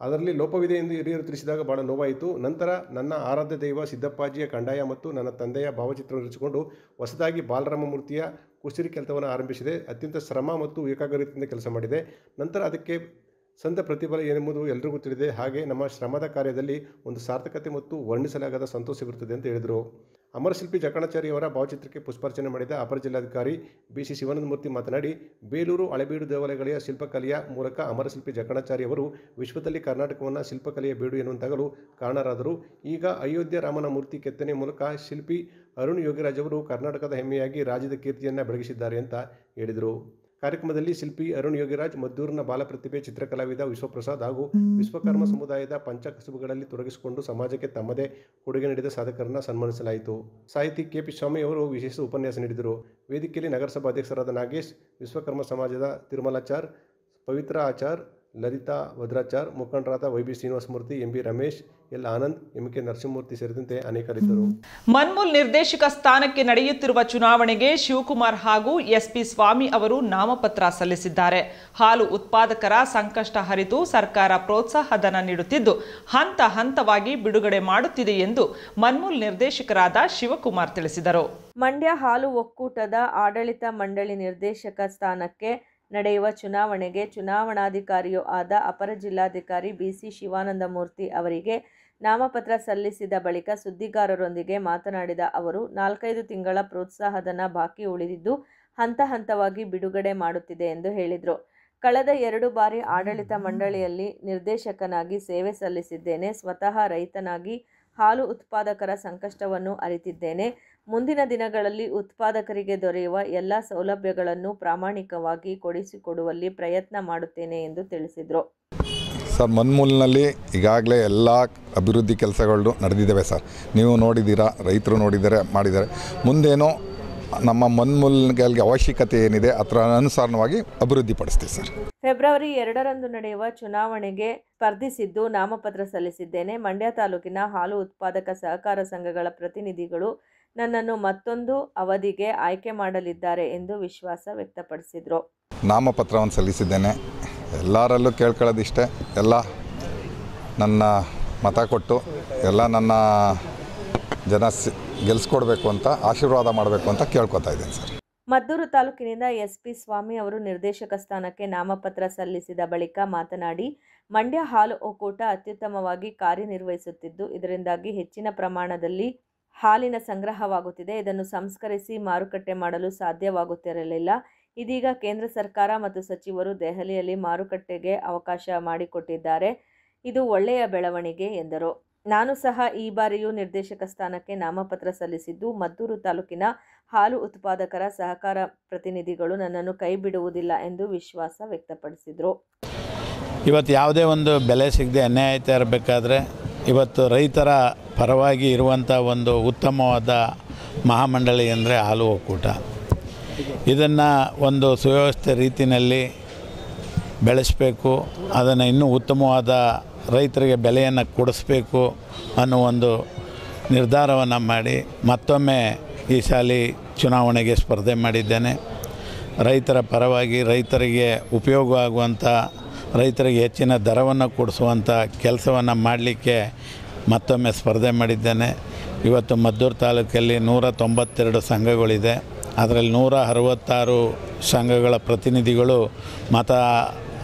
ಅದರಲ್ಲಿ ಲೋಪವಿದೆ ಎಂದು ಹಿರಿಯರು ತಿಳಿಸಿದಾಗ ಬಹಳ ನೋವಾಯಿತು. ನಂತರ ನನ್ನ ಆರಾಧ್ಯ ದೈವ ಸಿದ್ದಪ್ಪಾಜಿಯ ಕಂದಾಯ ಮತ್ತು ನನ್ನ ತಂದೆಯ ಭಾವಚಿತ್ರವನ್ನು ರಚಿಸಿಕೊಂಡು ಹೊಸದಾಗಿ ಬಾಲರಾಮ ಮೂರ್ತಿಯ ಕುಸಿರಿ ಕೆಲಸವನ್ನು ಆರಂಭಿಸಿದೆ. ಅತ್ಯಂತ ಶ್ರಮ ಮತ್ತು ಏಕಾಗ್ರತೆಯಿಂದ ಕೆಲಸ ಮಾಡಿದೆ. ನಂತರ ಅದಕ್ಕೆ ಸಂದ ಪ್ರತಿಫಲ ಏನೆಂಬುದು ಎಲ್ರಿಗೂ ತಿಳಿದೆ. ಹಾಗೆ ನಮ್ಮ ಶ್ರಮದ ಕಾರ್ಯದಲ್ಲಿ ಒಂದು ಸಾರ್ಥಕತೆ ಮತ್ತು ವರ್ಣಿಸಲಾಗದ ಸಂತೋಷವಿರುತ್ತದೆ ಅಂತ ಹೇಳಿದರು. ಅಮರಶಿಲ್ಪಿ ಜಕಣಾಚಾರ್ಯವರ ಭಾವಚಿತ್ರಕ್ಕೆ ಪುಷ್ಪಾರ್ಚನೆ ಮಾಡಿದ ಅಪರ ಜಿಲ್ಲಾಧಿಕಾರಿ ಬಿಸಿ ಶಿವಾನಂದಮೂರ್ತಿ ಮಾತನಾಡಿ, ಬೇಲೂರು ಹಳೆಬೀಡು ದೇವಾಲಯಗಳ ಶಿಲ್ಪಕಲೆಯ ಮೂಲಕ ಅಮರಶಿಲ್ಪಿ ಜಕಣಾಚಾರ್ಯವರು ವಿಶ್ವದಲ್ಲಿ ಕರ್ನಾಟಕವನ್ನು ಶಿಲ್ಪಕಲೆಯ ಬೀಡು ಎನ್ನುವಂತಾಗಲು ಕಾರಣರಾದರು. ಈಗ ಅಯೋಧ್ಯ ರಾಮನ ಮೂರ್ತಿ ಕೆತ್ತನೆ ಮೂಲಕ ಶಿಲ್ಪಿ ಅರುಣ್ ಯೋಗಿರಾಜ್ ಅವರು ಕರ್ನಾಟಕದ ಹೆಮ್ಮೆಯಾಗಿ ರಾಜ್ಯದ ಕೀರ್ತಿಯನ್ನು ಬೆಳಗಿಸಿದ್ದಾರೆ ಅಂತ ಹೇಳಿದರು. ಕಾರ್ಯಕ್ರಮದಲ್ಲಿ ಶಿಲ್ಪಿ ಅರುಣ್ ಯೋಗಿರಾಜ್, ಮದ್ದೂರಿನ ಬಾಲಪ್ರತಿಭೆ ಚಿತ್ರಕಲಾವಿದ ವಿಶ್ವಪ್ರಸಾದ್ ಹಾಗೂ ವಿಶ್ವಕರ್ಮ ಸಮುದಾಯದ ಪಂಚಕಸುಬುಗಳಲ್ಲಿ ತೊಡಗಿಸಿಕೊಂಡು ಸಮಾಜಕ್ಕೆ ತಮ್ಮದೇ ಕೊಡುಗೆ ನೀಡಿದ ಸಾಧಕರನ್ನು ಸನ್ಮಾನಿಸಲಾಯಿತು. ಸಾಹಿತಿ ಕೆಪಿ ಸ್ವಾಮಿ ಅವರು ವಿಶೇಷ ಉಪನ್ಯಾಸ ನೀಡಿದರು. ವೇದಿಕೆಯಲ್ಲಿ ನಗರಸಭಾ ಅಧ್ಯಕ್ಷರಾದ ನಾಗೇಶ್, ವಿಶ್ವಕರ್ಮ ಸಮಾಜದ ತಿರುಮಲಾಚಾರ್, ಪವಿತ್ರ ಆಚಾರ್, ಲಲಿತಾ ಭದ್ರಾಚಾರ್, ಮುಖಂಡರಾದ YB Srinivasamurthy, MB Ramesh, L Anand, MK Narasimhamurthy ಸೇರಿದಂತೆ ಅನೇಕರಿದ್ದರು. ಮನ್ಮೂಲ್ ನಿರ್ದೇಶಕ ಸ್ಥಾನಕ್ಕೆ ನಡೆಯುತ್ತಿರುವ ಚುನಾವಣೆಗೆ ಶಿವಕುಮಾರ್ ಹಾಗೂ ಎಸ್ಪಿ ಸ್ವಾಮಿ ಅವರು ನಾಮಪತ್ರ ಸಲ್ಲಿಸಿದ್ದಾರೆ. ಹಾಲು ಉತ್ಪಾದಕರ ಸಂಕಷ್ಟ ಹರಿತು ಸರ್ಕಾರ ಪ್ರೋತ್ಸಾಹಧನ ನೀಡುತ್ತಿದ್ದು ಹಂತ ಹಂತವಾಗಿ ಬಿಡುಗಡೆ ಮಾಡುತ್ತಿದೆ ಎಂದು ಮನ್ಮೂಲ್ ನಿರ್ದೇಶಕರಾದ ಶಿವಕುಮಾರ್ ತಿಳಿಸಿದರು. ಮಂಡ್ಯ ಹಾಲು ಒಕ್ಕೂಟದ ಆಡಳಿತ ಮಂಡಳಿ ನಿರ್ದೇಶಕ ಸ್ಥಾನಕ್ಕೆ ನಡೆಯುವ ಚುನಾವಣೆಗೆ ಚುನಾವಣಾಧಿಕಾರಿಯೂ ಆದ ಅಪರ ಜಿಲ್ಲಾಧಿಕಾರಿ ಬಿಸಿ ಶಿವಾನಂದಮೂರ್ತಿ ಅವರಿಗೆ ನಾಮಪತ್ರ ಸಲ್ಲಿಸಿದ ಬಳಿಕ ಸುದ್ದಿಗಾರರೊಂದಿಗೆ ಮಾತನಾಡಿದ ಅವರು, 4-5 ತಿಂಗಳ ಪ್ರೋತ್ಸಾಹಧನ ಬಾಕಿ ಉಳಿದಿದ್ದು ಹಂತ ಹಂತವಾಗಿ ಬಿಡುಗಡೆ ಮಾಡುತ್ತಿದೆ ಎಂದು ಹೇಳಿದರು. ಕಳೆದ 2 ಬಾರಿ ಆಡಳಿತ ಮಂಡಳಿಯಲ್ಲಿ ನಿರ್ದೇಶಕನಾಗಿ ಸೇವೆ ಸಲ್ಲಿಸಿದ್ದೇನೆ. ಸ್ವತಃ ರೈತನಾಗಿ ಹಾಲು ಉತ್ಪಾದಕರ ಸಂಕಷ್ಟವನ್ನು ಅರಿತಿದ್ದೇನೆ. ಮುಂದಿನ ದಿನಗಳಲ್ಲಿ ಉತ್ಪಾದಕರಿಗೆ ದೊರೆಯುವ ಎಲ್ಲ ಸೌಲಭ್ಯಗಳನ್ನು ಪ್ರಾಮಾಣಿಕವಾಗಿ ಕೊಡಿಸಿಕೊಡುವಲ್ಲಿ ಪ್ರಯತ್ನ ಮಾಡುತ್ತೇನೆ ಎಂದು ತಿಳಿಸಿದರು. ಸರ್, ಮನ್ಮೂಲ್ನಲ್ಲಿ ಈಗಾಗಲೇ ಎಲ್ಲ ಅಭಿವೃದ್ಧಿ ಕೆಲಸಗಳು ನಡೆದಿದ್ದಾವೆ ಸರ್. ನೀವು ನೋಡಿದ್ದೀರಾ, ರೈತರು ನೋಡಿದ್ದಾರೆ, ಮಾಡಿದ್ದಾರೆ. ಮುಂದೇನೋ ನಮ್ಮ ಮನ್ಮೂಲ್ಗಳಿಗೆ ಅವಶ್ಯಕತೆ ಏನಿದೆ ಅದರ ಅನುಸಾರವಾಗಿ ಅಭಿವೃದ್ಧಿಪಡಿಸ್ತೀವಿ ಸರ್. ಫೆಬ್ರವರಿ 2ರಂದು ನಡೆಯುವ ಚುನಾವಣೆಗೆ ಸ್ಪರ್ಧಿಸಿದ್ದು ನಾಮಪತ್ರ ಸಲ್ಲಿಸಿದ್ದೇನೆ. ಮಂಡ್ಯ ತಾಲೂಕಿನ ಹಾಲು ಉತ್ಪಾದಕ ಸಹಕಾರ ಸಂಘಗಳ ಪ್ರತಿನಿಧಿಗಳು ನನ್ನನ್ನು ಮತ್ತೊಂದು ಅವಧಿಗೆ ಆಯ್ಕೆ ಮಾಡಲಿದ್ದಾರೆ ಎಂದು ವಿಶ್ವಾಸ ವ್ಯಕ್ತಪಡಿಸಿದರು. ನಾಮಪತ್ರವನ್ನು ಸಲ್ಲಿಸಿದ್ದೇನೆ. ಎಲ್ಲರಲ್ಲೂ ಕೇಳ್ಕೊಳ್ಳೋದಿಷ್ಟೇ, ಎಲ್ಲ ನನ್ನ ಮತ ಕೊಟ್ಟು ಎಲ್ಲ ನನ್ನ ಜನ ಗೆಲ್ಲಿಸ್ಕೊಡ್ಬೇಕು ಅಂತ, ಆಶೀರ್ವಾದ ಮಾಡಬೇಕು ಅಂತ ಕೇಳ್ಕೊತಾ ಇದ್ದೀನಿ ಸರ್. ಮದ್ದೂರು ತಾಲೂಕಿನಿಂದ ಎಸ್ಪಿ ಸ್ವಾಮಿ ಅವರು ನಿರ್ದೇಶಕ ಸ್ಥಾನಕ್ಕೆ ನಾಮಪತ್ರ ಸಲ್ಲಿಸಿದ ಬಳಿಕ ಮಾತನಾಡಿ, ಮಂಡ್ಯ ಹಾಲು ಒಕ್ಕೂಟ ಅತ್ಯುತ್ತಮವಾಗಿ ಕಾರ್ಯನಿರ್ವಹಿಸುತ್ತಿದ್ದು ಇದರಿಂದಾಗಿ ಹೆಚ್ಚಿನ ಪ್ರಮಾಣದಲ್ಲಿ ಹಾಲಿನ ಸಂಗ್ರಹವಾಗುತ್ತಿದೆ. ಇದನ್ನು ಸಂಸ್ಕರಿಸಿ ಮಾರುಕಟ್ಟೆ ಮಾಡಲು ಸಾಧ್ಯವಾಗುತ್ತಿರಲಿಲ್ಲ. ಇದೀಗ ಕೇಂದ್ರ ಸರ್ಕಾರ ಮತ್ತು ಸಚಿವರು ದೆಹಲಿಯಲ್ಲಿ ಮಾರುಕಟ್ಟೆಗೆ ಅವಕಾಶ ಮಾಡಿಕೊಟ್ಟಿದ್ದಾರೆ. ಇದು ಒಳ್ಳೆಯ ಬೆಳವಣಿಗೆ ಎಂದರು. ನಾನು ಸಹ ಈ ಬಾರಿಯೂ ನಿರ್ದೇಶಕ ಸ್ಥಾನಕ್ಕೆ ನಾಮಪತ್ರ ಸಲ್ಲಿಸಿದ್ದು ಮದ್ದೂರು ತಾಲೂಕಿನ ಹಾಲು ಉತ್ಪಾದಕರ ಸಹಕಾರ ಪ್ರತಿನಿಧಿಗಳು ನನ್ನನ್ನು ಕೈ ಬಿಡುವುದಿಲ್ಲ ಎಂದು ವಿಶ್ವಾಸ ವ್ಯಕ್ತಪಡಿಸಿದರು. ಇವತ್ತು ಯಾವುದೇ ಒಂದು ಬೆಲೆ ಸಿಗದೆ ಅನ್ಯಾಯ ಆಯ್ತಾ ಇರಬೇಕಾದ್ರೆ ಇವತ್ತು ರೈತರ ಪರವಾಗಿ ಇರುವಂಥ ಒಂದು ಉತ್ತಮವಾದ ಮಹಾಮಂಡಳಿ ಅಂದರೆ ಹಾಲು ಒಕ್ಕೂಟ. ಇದನ್ನು ಒಂದು ಸುವ್ಯವಸ್ಥೆ ರೀತಿಯಲ್ಲಿ ಬೆಳೆಸಬೇಕು, ಅದನ್ನು ಇನ್ನೂ ಉತ್ತಮವಾದ ರೈತರಿಗೆ ಬೆಲೆಯನ್ನು ಕೊಡಿಸ್ಬೇಕು ಅನ್ನೋ ಒಂದು ನಿರ್ಧಾರವನ್ನು ಮಾಡಿ ಮತ್ತೊಮ್ಮೆ ಈ ಸಾಲಿ ಚುನಾವಣೆಗೆ ಸ್ಪರ್ಧೆ ಮಾಡಿದ್ದೇನೆ. ರೈತರ ಪರವಾಗಿ ರೈತರಿಗೆ ಉಪಯೋಗ ಆಗುವಂಥ, ರೈತರಿಗೆ ಹೆಚ್ಚಿನ ದರವನ್ನು ಕೊಡಿಸುವಂಥ ಕೆಲಸವನ್ನು ಮಾಡಲಿಕ್ಕೆ ಮತ್ತೊಮ್ಮೆ ಸ್ಪರ್ಧೆ ಮಾಡಿದ್ದೇನೆ. ಇವತ್ತು ಮದ್ದೂರು ತಾಲೂಕಲ್ಲಿ 192 ಸಂಘಗಳಿದೆ. ಅದರಲ್ಲಿ 166 ಸಂಘಗಳ ಪ್ರತಿನಿಧಿಗಳು ಮತ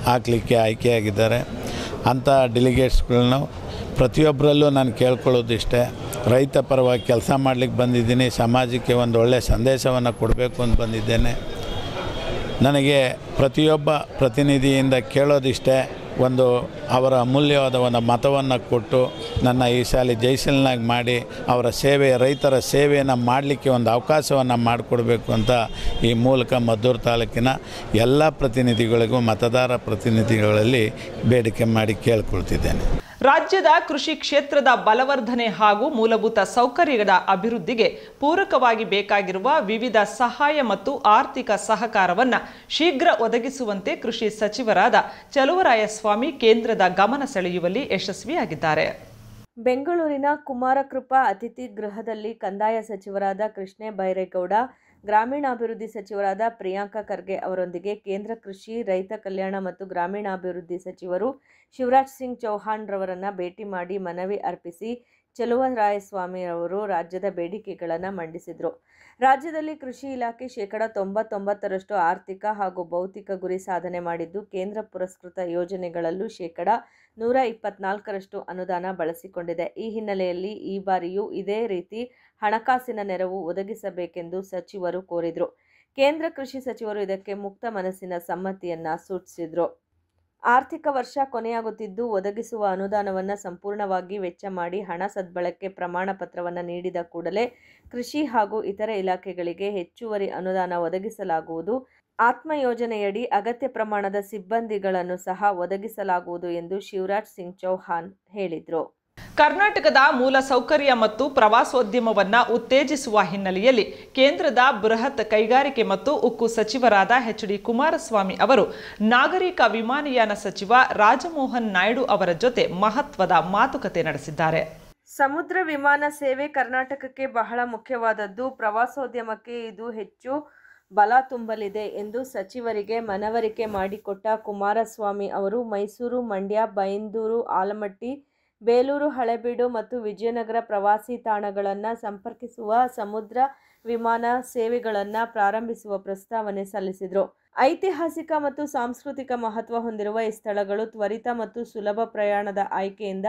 ಹಾಕಲಿಕ್ಕೆ ಆಯ್ಕೆಯಾಗಿದ್ದಾರೆ. ಅಂಥ ಡೆಲಿಗೇಟ್ಸ್ಗಳನ್ನು ಪ್ರತಿಯೊಬ್ಬರಲ್ಲೂ ನಾನು ಕೇಳ್ಕೊಳ್ಳೋದಿಷ್ಟೇ, ರೈತ ಪರವಾಗಿ ಕೆಲಸ ಮಾಡಲಿಕ್ಕೆ ಬಂದಿದ್ದೀನಿ, ಸಮಾಜಕ್ಕೆ ಒಂದು ಒಳ್ಳೆಯ ಸಂದೇಶವನ್ನು ಕೊಡಬೇಕು ಅಂತ ಬಂದಿದ್ದೇನೆ. ನನಗೆ ಪ್ರತಿಯೊಬ್ಬ ಪ್ರತಿನಿಧಿಯಿಂದ ಕೇಳೋದಿಷ್ಟೇ, ಒಂದು ಅವರ ಅಮೂಲ್ಯವಾದ ಒಂದು ಮತವನ್ನು ಕೊಟ್ಟು ನನ್ನ ಈ ಸಾಲಿ ಜಯಶೀಲನಾಗಿ ಮಾಡಿ ಅವರ ಸೇವೆ, ರೈತರ ಸೇವೆಯನ್ನು ಮಾಡಲಿಕ್ಕೆ ಒಂದು ಅವಕಾಶವನ್ನು ಮಾಡಿಕೊಡ್ಬೇಕು ಅಂತ ಈ ಮೂಲಕ ಮದ್ದೂರು ತಾಲೂಕಿನ ಎಲ್ಲ ಪ್ರತಿನಿಧಿಗಳಿಗೂ ಮತದಾರ ಪ್ರತಿನಿಧಿಗಳಲ್ಲಿ ಬೇಡಿಕೆ ಮಾಡಿ ಕೇಳ್ಕೊಳ್ತಿದ್ದೇನೆ. ರಾಜ್ಯದ ಕೃಷಿ ಕ್ಷೇತ್ರದ ಬಲವರ್ಧನೆ ಹಾಗೂ ಮೂಲಭೂತ ಸೌಕರ್ಯದ ಅಭಿವೃದ್ಧಿಗೆ ಪೂರಕವಾಗಿ ಬೇಕಾಗಿರುವ ವಿವಿಧ ಸಹಾಯ ಮತ್ತು ಆರ್ಥಿಕ ಸಹಕಾರವನ್ನು ಶೀಘ್ರ ಒದಗಿಸುವಂತೆ ಕೃಷಿ ಸಚಿವರಾದ ಚಲುವರಾಯಸ್ವಾಮಿ ಕೇಂದ್ರದ ಗಮನ ಸೆಳೆಯುವಲ್ಲಿ ಯಶಸ್ವಿಯಾಗಿದ್ದಾರೆ. ಬೆಂಗಳೂರಿನ ಕುಮಾರಕೃಪಾ ಅತಿಥಿ ಗೃಹದಲ್ಲಿ ಕಂದಾಯ ಸಚಿವರಾದ ಕೃಷ್ಣೇ ಬೈರೇಗೌಡ, ಗ್ರಾಮೀಣಾಭಿವೃದ್ಧಿ ಸಚಿವರಾದ ಪ್ರಿಯಾಂಕ ಖರ್ಗೆ ಅವರೊಂದಿಗೆ ಕೇಂದ್ರ ಕೃಷಿ, ರೈತ ಕಲ್ಯಾಣ ಮತ್ತು ಗ್ರಾಮೀಣಾಭಿವೃದ್ಧಿ ಸಚಿವರು ಶಿವರಾಜ್ ಸಿಂಗ್ ಚೌಹಾಣ್ ರವರನ್ನು ಭೇಟಿ ಮಾಡಿ ಮನವಿ ಅರ್ಪಿಸಿ ಚೆಲುವರಾಯಸ್ವಾಮಿ ಅವರು ರಾಜ್ಯದ ಬೇಡಿಕೆಗಳನ್ನು ಮಂಡಿಸಿದರು. ರಾಜ್ಯದಲ್ಲಿ ಕೃಷಿ ಇಲಾಖೆ 99% ಆರ್ಥಿಕ ಹಾಗೂ ಭೌತಿಕ ಗುರಿ ಸಾಧನೆ ಮಾಡಿದ್ದು, ಕೇಂದ್ರ ಪುರಸ್ಕೃತ ಯೋಜನೆಗಳಲ್ಲೂ 124% ಅನುದಾನ ಬಳಸಿಕೊಂಡಿದೆ. ಈ ಹಿನ್ನೆಲೆಯಲ್ಲಿ ಈ ಬಾರಿಯೂ ಇದೇ ರೀತಿ ಹಣಕಾಸಿನ ನೆರವು ಒದಗಿಸಬೇಕೆಂದು ಸಚಿವರು ಕೋರಿದರು. ಕೇಂದ್ರ ಕೃಷಿ ಸಚಿವರು ಇದಕ್ಕೆ ಮುಕ್ತ ಮನಸ್ಸಿನ ಸಮ್ಮತಿಯನ್ನ ಸೂಚಿಸಿದರು. ಆರ್ಥಿಕ ವರ್ಷ ಕೊನೆಯಾಗುತ್ತಿದ್ದು, ಒದಗಿಸುವ ಅನುದಾನವನ್ನು ಸಂಪೂರ್ಣವಾಗಿ ವೆಚ್ಚ ಮಾಡಿ ಹಣ ಸದ್ಬಳಕೆ ಪ್ರಮಾಣ ಪತ್ರವನ್ನು ನೀಡಿದ ಕೂಡಲೇ ಕೃಷಿ ಹಾಗೂ ಇತರೆ ಇಲಾಖೆಗಳಿಗೆ ಹೆಚ್ಚುವರಿ ಅನುದಾನ ಒದಗಿಸಲಾಗುವುದು. ಆತ್ಮ ಯೋಜನೆಯಡಿ ಅಗತ್ಯ ಪ್ರಮಾಣದ ಸಿಬ್ಬಂದಿಗಳನ್ನು ಸಹ ಒದಗಿಸಲಾಗುವುದು ಎಂದು ಶಿವರಾಜ್ ಸಿಂಗ್ ಚೌಹಾಣ್ ಹೇಳಿದರು. ಕರ್ನಾಟಕದ ಮೂಲ ಸೌಕರ್ಯ ಮತ್ತು ಪ್ರವಾಸೋದ್ಯಮವನ್ನು ಉತ್ತೇಜಿಸುವ ಹಿನ್ನೆಲೆಯಲ್ಲಿ ಕೇಂದ್ರದ ಬೃಹತ್ ಕೈಗಾರಿಕೆ ಮತ್ತು ಉಕ್ಕು ಸಚಿವರಾದ ಎಚ್.ಡಿ. ಕುಮಾರಸ್ವಾಮಿ ಅವರು ನಾಗರಿಕ ವಿಮಾನಯಾನ ಸಚಿವ ರಾಜಮೋಹನ್ ನಾಯ್ಡು ಅವರ ಜೊತೆ ಮಹತ್ವದ ಮಾತುಕತೆ ನಡೆಸಿದ್ದಾರೆ. ಸಮುದ್ರ ವಿಮಾನ ಸೇವೆ ಕರ್ನಾಟಕಕ್ಕೆ ಬಹಳ ಮುಖ್ಯವಾದದ್ದು. ಪ್ರವಾಸೋದ್ಯಮಕ್ಕೆ ಇದು ಹೆಚ್ಚು ಬಲ ತುಂಬಲಿದೆ ಎಂದು ಸಚಿವರಿಗೆ ಮನವರಿಕೆ ಮಾಡಿಕೊಟ್ಟ ಕುಮಾರಸ್ವಾಮಿ ಅವರು ಮೈಸೂರು, ಮಂಡ್ಯ, ಬೈಂದೂರು, ಆಲಮಟ್ಟಿ, ಬೇಲೂರು, ಹಳೆಬೀಡು ಮತ್ತು ವಿಜಯನಗರ ಪ್ರವಾಸಿ ತಾಣಗಳನ್ನು ಸಂಪರ್ಕಿಸುವ ಸಮುದ್ರ ವಿಮಾನ ಸೇವೆಗಳನ್ನು ಪ್ರಾರಂಭಿಸುವ ಪ್ರಸ್ತಾವನೆ ಸಲ್ಲಿಸಿದರು. ಐತಿಹಾಸಿಕ ಮತ್ತು ಸಾಂಸ್ಕೃತಿಕ ಮಹತ್ವ ಹೊಂದಿರುವ ಈ ಸ್ಥಳಗಳು ತ್ವರಿತ ಮತ್ತು ಸುಲಭ ಪ್ರಯಾಣದ ಆಯ್ಕೆಯಿಂದ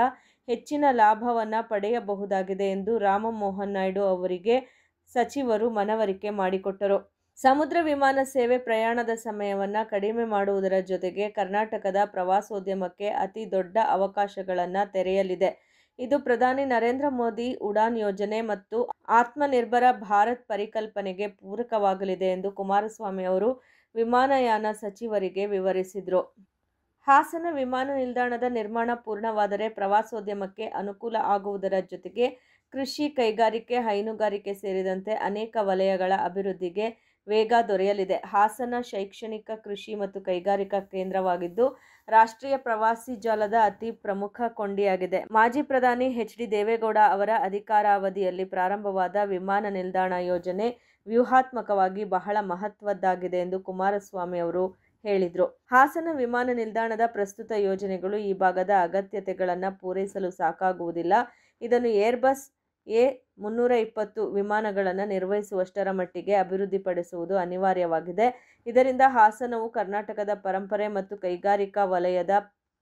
ಹೆಚ್ಚಿನ ಲಾಭವನ್ನು ಪಡೆಯಬಹುದಾಗಿದೆ ಎಂದು ರಾಮಮೋಹನ್ ನಾಯ್ಡು ಅವರಿಗೆ ಸಚಿವರು ಮನವರಿಕೆ ಮಾಡಿಕೊಟ್ಟರು. ಸಮುದ್ರ ವಿಮಾನ ಸೇವೆ ಪ್ರಯಾಣದ ಸಮಯವನ್ನು ಕಡಿಮೆ ಮಾಡುವುದರ ಜೊತೆಗೆ ಕರ್ನಾಟಕದ ಪ್ರವಾಸೋದ್ಯಮಕ್ಕೆ ಅತಿ ದೊಡ್ಡ ಅವಕಾಶಗಳನ್ನು ತೆರೆಯಲಿದೆ. ಇದು ಪ್ರಧಾನಿ ನರೇಂದ್ರ ಮೋದಿ ಉಡಾನ್ ಯೋಜನೆ ಮತ್ತು ಆತ್ಮನಿರ್ಭರ ಭಾರತ್ ಪರಿಕಲ್ಪನೆಗೆ ಪೂರಕವಾಗಲಿದೆ ಎಂದು ಕುಮಾರಸ್ವಾಮಿ ಅವರು ವಿಮಾನಯಾನ ಸಚಿವರಿಗೆ ವಿವರಿಸಿದರು. ಹಾಸನ ವಿಮಾನ ನಿಲ್ದಾಣದ ನಿರ್ಮಾಣ ಪೂರ್ಣವಾದರೆ ಪ್ರವಾಸೋದ್ಯಮಕ್ಕೆ ಅನುಕೂಲ ಆಗುವುದರ ಜೊತೆಗೆ ಕೃಷಿ, ಕೈಗಾರಿಕೆ, ಹೈನುಗಾರಿಕೆ ಸೇರಿದಂತೆ ಅನೇಕ ವಲಯಗಳ ಅಭಿವೃದ್ಧಿಗೆ ವೇಗ ದೊರೆಯಲಿದೆ. ಹಾಸನ ಶೈಕ್ಷಣಿಕ, ಕೃಷಿ ಮತ್ತು ಕೈಗಾರಿಕಾ ಕೇಂದ್ರವಾಗಿದ್ದು ರಾಷ್ಟ್ರೀಯ ಪ್ರವಾಸಿ ಜಾಲದ ಅತಿ ಪ್ರಮುಖ ಕೊಂಡಿಯಾಗಿದೆ. ಮಾಜಿ ಪ್ರಧಾನಿ ಎಚ್.ಡಿ. ದೇವೇಗೌಡ ಅವರ ಅಧಿಕಾರಾವಧಿಯಲ್ಲಿ ಪ್ರಾರಂಭವಾದ ವಿಮಾನ ನಿಲ್ದಾಣ ಯೋಜನೆ ವ್ಯೂಹಾತ್ಮಕವಾಗಿ ಬಹಳ ಮಹತ್ವದ್ದಾಗಿದೆ ಎಂದು ಕುಮಾರಸ್ವಾಮಿ ಅವರು ಹೇಳಿದರು. ಹಾಸನ ವಿಮಾನ ನಿಲ್ದಾಣದ ಪ್ರಸ್ತುತ ಯೋಜನೆಗಳು ಈ ಭಾಗದ ಅಗತ್ಯತೆಗಳನ್ನು ಪೂರೈಸಲು ಸಾಕಾಗುವುದಿಲ್ಲ. ಇದನ್ನು ಏರ್ಬಸ್ A320 ವಿಮಾನಗಳನ್ನು ನಿರ್ವಹಿಸುವಷ್ಟರ ಮಟ್ಟಿಗೆ ಅಭಿವೃದ್ಧಿಪಡಿಸುವುದು ಅನಿವಾರ್ಯವಾಗಿದೆ. ಇದರಿಂದ ಹಾಸನವು ಕರ್ನಾಟಕದ ಪರಂಪರೆ ಮತ್ತು ಕೈಗಾರಿಕಾ ವಲಯದ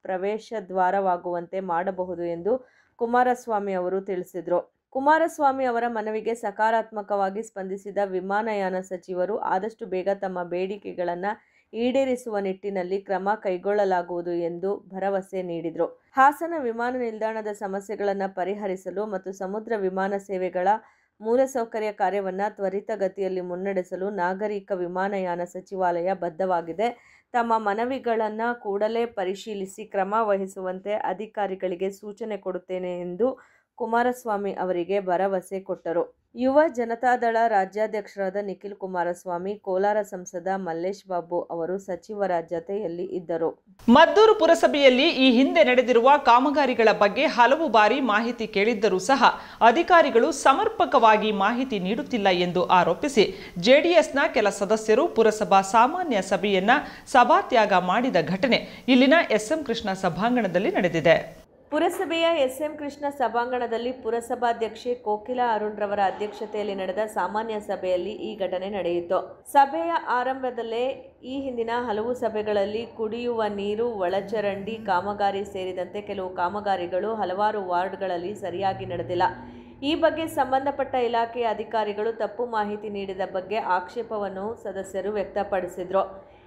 ಪ್ರವೇಶ ದ್ವಾರವಾಗುವಂತೆ ಮಾಡಬಹುದು ಎಂದು ಕುಮಾರಸ್ವಾಮಿ ಅವರು ತಿಳಿಸಿದರು. ಕುಮಾರಸ್ವಾಮಿ ಅವರ ಮನವಿಗೆ ಸಕಾರಾತ್ಮಕವಾಗಿ ಸ್ಪಂದಿಸಿದ ವಿಮಾನಯಾನ ಸಚಿವರು ಆದಷ್ಟು ಬೇಗ ತಮ್ಮ ಬೇಡಿಕೆಗಳನ್ನು ಈಡೇರಿಸುವ ನಿಟ್ಟಿನಲ್ಲಿ ಕ್ರಮ ಕೈಗೊಳ್ಳಲಾಗುವುದು ಎಂದು ಭರವಸೆ ನೀಡಿದರು. ಹಾಸನ ವಿಮಾನ ನಿಲ್ದಾಣದ ಸಮಸ್ಯೆಗಳನ್ನು ಪರಿಹರಿಸಲು ಮತ್ತು ಸಮುದ್ರ ವಿಮಾನ ಸೇವೆಗಳ ಮೂಲಸೌಕರ್ಯ ಕಾರ್ಯವನ್ನು ತ್ವರಿತಗತಿಯಲ್ಲಿ ಮುನ್ನಡೆಸಲು ನಾಗರಿಕ ವಿಮಾನಯಾನ ಸಚಿವಾಲಯ ಬದ್ಧವಾಗಿದೆ. ತಮ್ಮ ಮನವಿಗಳನ್ನು ಕೂಡಲೇ ಪರಿಶೀಲಿಸಿ ಕ್ರಮ ವಹಿಸುವಂತೆ ಅಧಿಕಾರಿಗಳಿಗೆ ಸೂಚನೆ ಕೊಡುತ್ತೇನೆ ಎಂದು ಕುಮಾರಸ್ವಾಮಿ ಅವರಿಗೆ ಭರವಸೆ ಕೊಟ್ಟರು. ಯುವ ಜನತಾದಳ ರಾಜ್ಯಾಧ್ಯಕ್ಷರಾದ ನಿಖಿಲ್ ಕುಮಾರಸ್ವಾಮಿ, ಕೋಲಾರ ಸಂಸದ ಮಲ್ಲೇಶ್ ಬಾಬು ಅವರು ಸಚಿವರ ಜತೆಯಲ್ಲಿ ಇದ್ದರು. ಮದ್ದೂರು ಪುರಸಭೆಯಲ್ಲಿ ಈ ಹಿಂದೆ ನಡೆದಿರುವ ಕಾಮಗಾರಿಗಳ ಬಗ್ಗೆ ಹಲವು ಬಾರಿ ಮಾಹಿತಿ ಕೇಳಿದ್ದರೂ ಸಹ ಅಧಿಕಾರಿಗಳು ಸಮರ್ಪಕವಾಗಿ ಮಾಹಿತಿ ನೀಡುತ್ತಿಲ್ಲ ಎಂದು ಆರೋಪಿಸಿ ಜೆಡಿಎಸ್ನ ಕೆಲ ಸದಸ್ಯರು ಪುರಸಭಾ ಸಾಮಾನ್ಯ ಸಭೆಯನ್ನ ಸಭಾತ್ಯಾಗ ಮಾಡಿದ ಘಟನೆ ಇಲ್ಲಿನ ಎಸ್.ಎಂ. ಕೃಷ್ಣ ಸಭಾಂಗಣದಲ್ಲಿ ನಡೆದಿದೆ. ಪುರಸಭೆಯ ಎಸ್.ಎಂ. ಕೃಷ್ಣ ಸಭಾಂಗಣದಲ್ಲಿ ಪುರಸಭಾಧ್ಯಕ್ಷೆ ಕೋಕಿಲಾ ಅರುಣ್ ರವರ ಅಧ್ಯಕ್ಷತೆಯಲ್ಲಿ ನಡೆದ ಸಾಮಾನ್ಯ ಸಭೆಯಲ್ಲಿ ಈ ಘಟನೆ ನಡೆಯಿತು. ಸಭೆಯ ಆರಂಭದಲ್ಲೇ ಈ ಹಿಂದಿನ ಹಲವು ಸಭೆಗಳಲ್ಲಿ ಕುಡಿಯುವ ನೀರು, ಒಳಚರಂಡಿ ಕಾಮಗಾರಿ ಸೇರಿದಂತೆ ಕೆಲವು ಕಾಮಗಾರಿಗಳು ಹಲವಾರು ವಾರ್ಡ್ಗಳಲ್ಲಿ ಸರಿಯಾಗಿ ನಡೆದಿಲ್ಲ. ಈ ಬಗ್ಗೆ ಸಂಬಂಧಪಟ್ಟ ಇಲಾಖೆಯ ಅಧಿಕಾರಿಗಳು ತಪ್ಪು ಮಾಹಿತಿ ನೀಡಿದ ಬಗ್ಗೆ ಆಕ್ಷೇಪವನ್ನು ಸದಸ್ಯರು ವ್ಯಕ್ತಪಡಿಸಿದರು.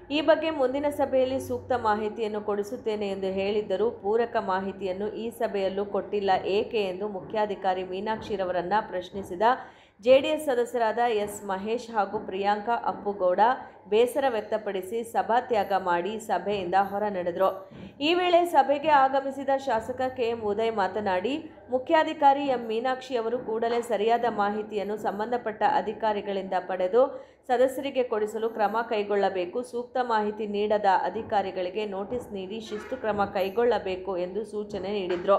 ಈ ಬಗ್ಗೆ ಮುಂದಿನ ಸಭೆಯಲ್ಲಿ ಸೂಕ್ತ ಮಾಹಿತಿಯನ್ನು ಕೊಡಿಸುತ್ತೇನೆ ಎಂದು ಹೇಳಿದ್ದರೂ ಪೂರಕ ಮಾಹಿತಿಯನ್ನು ಈ ಸಭೆಯಲ್ಲೂ ಕೊಟ್ಟಿಲ್ಲ ಏಕೆ ಎಂದು ಮುಖ್ಯಾಧಿಕಾರಿ ಮೀನಾಕ್ಷಿರವರನ್ನ ಪ್ರಶ್ನಿಸಿದ ಜೆಡಿಎಸ್ ಸದಸ್ಯರಾದ ಎಸ್. ಮಹೇಶ್ ಹಾಗೂ ಪ್ರಿಯಾಂಕಾ ಅಪ್ಪುಗೌಡ ಬೇಸರ ವ್ಯಕ್ತಪಡಿಸಿ ಸಭಾತ್ಯಾಗ ಮಾಡಿ ಸಭೆಯಿಂದ ಹೊರ ನಡೆದರು. ಈ ವೇಳೆ ಸಭೆಗೆ ಆಗಮಿಸಿದ ಶಾಸಕ ಕೆ.ಎಂ. ಉದಯ್ ಮಾತನಾಡಿ, ಮುಖ್ಯಾಧಿಕಾರಿ ಎಂ. ಮೀನಾಕ್ಷಿ ಅವರು ಕೂಡಲೇ ಸರಿಯಾದ ಮಾಹಿತಿಯನ್ನು ಸಂಬಂಧಪಟ್ಟ ಅಧಿಕಾರಿಗಳಿಂದ ಪಡೆದು ಸದಸ್ಯರಿಗೆ ಕೊಡಿಸಲು ಕ್ರಮ ಕೈಗೊಳ್ಳಬೇಕು. ಸೂಕ್ತ ಮಾಹಿತಿ ನೀಡದ ಅಧಿಕಾರಿಗಳಿಗೆ ನೋಟಿಸ್ ನೀಡಿ ಶಿಸ್ತು ಕ್ರಮ ಕೈಗೊಳ್ಳಬೇಕು ಎಂದು ಸೂಚನೆ ನೀಡಿದರು.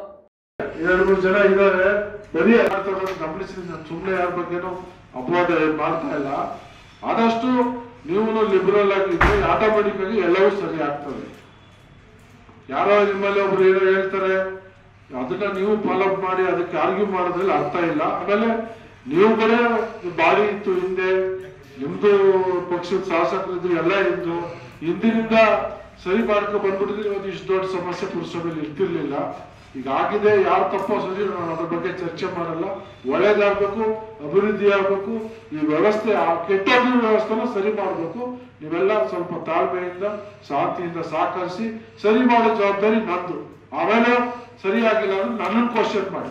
2-3 ಜನ ಇದ್ದಾರೆ, ಬರೀ ಗಮನಿಸಿದ ಸುಮ್ಮನೆ ಯಾರ ಬಗ್ಗೆನೂ ಅಪವಾದ ಮಾಡ್ತಾ ಇಲ್ಲ. ಆದಷ್ಟು ನೀವು ಲಿಬರಲ್ ಆಗಿದ್ರೆ ಆಟೋಮೆಟಿಕ್ ಆಗಿ ಎಲ್ಲವೂ ಸರಿ ಆಗ್ತದೆ. ಯಾರೋ ನಿಮ್ಮಲ್ಲಿ ಒಬ್ರು ಏನೋ ಹೇಳ್ತಾರೆ, ಅದನ್ನ ನೀವು ಫಾಲೋ ಮಾಡಿ ಅದಕ್ಕೆ ಆರ್ಗ್ಯೂ ಮಾಡೋದ್ರಲ್ಲಿ ಅರ್ಥ ಇಲ್ಲ. ಆಮೇಲೆ ನೀವು ಬರೇ ಬಾಡಿ ಇತ್ತು ಹಿಂದೆ, ನಿಮ್ದು ಪಕ್ಷದ ಶಾಸಕರಿದ್ರು ಎಲ್ಲ ಇದ್ದು ಹಿಂದಿನಿಂದ ಸರಿ ಮಾಡ್ಕೊ ಬಂದ್ಬಿಟ್ಟಿದ್ರೆ ಇವತ್ತು ಇಷ್ಟು ದೊಡ್ಡ ಸಮಸ್ಯೆ ಪುರಸಭೆಯಲ್ಲಿ ಇರ್ತಿರ್ಲಿಲ್ಲ. ಈಗ ಆಗಿದೆ, ಯಾರು ತಪ್ಪೋ ಸರಿ ನಾನು ಅದ್ರ ಬಗ್ಗೆ ಚರ್ಚೆ ಮಾಡಲ್ಲ. ಒಳ್ಳೇದಾಗ್ಬೇಕು, ಅಭಿವೃದ್ಧಿ ಆಗ್ಬೇಕು, ಈ ವ್ಯವಸ್ಥೆ ಕೆಟ್ಟ ವ್ಯವಸ್ಥೆನ ಸರಿ ಮಾಡ್ಬೇಕು. ನೀವೆಲ್ಲ ಸ್ವಲ್ಪ ತಾಳ್ಮೆಯಿಂದ ಶಾಂತಿಯಿಂದ ಸಹಕರಿಸಿ ಸರಿ ಮಾಡೋ ಜವಾಬ್ದಾರಿ ನಂದು. ಆಮೇಲೆ ಸರಿಯಾಗಿಲ್ಲ ಅಂದ್ರೆ ನನ್ನನ್ನು ಕ್ವಶನ್ ಮಾಡಿ.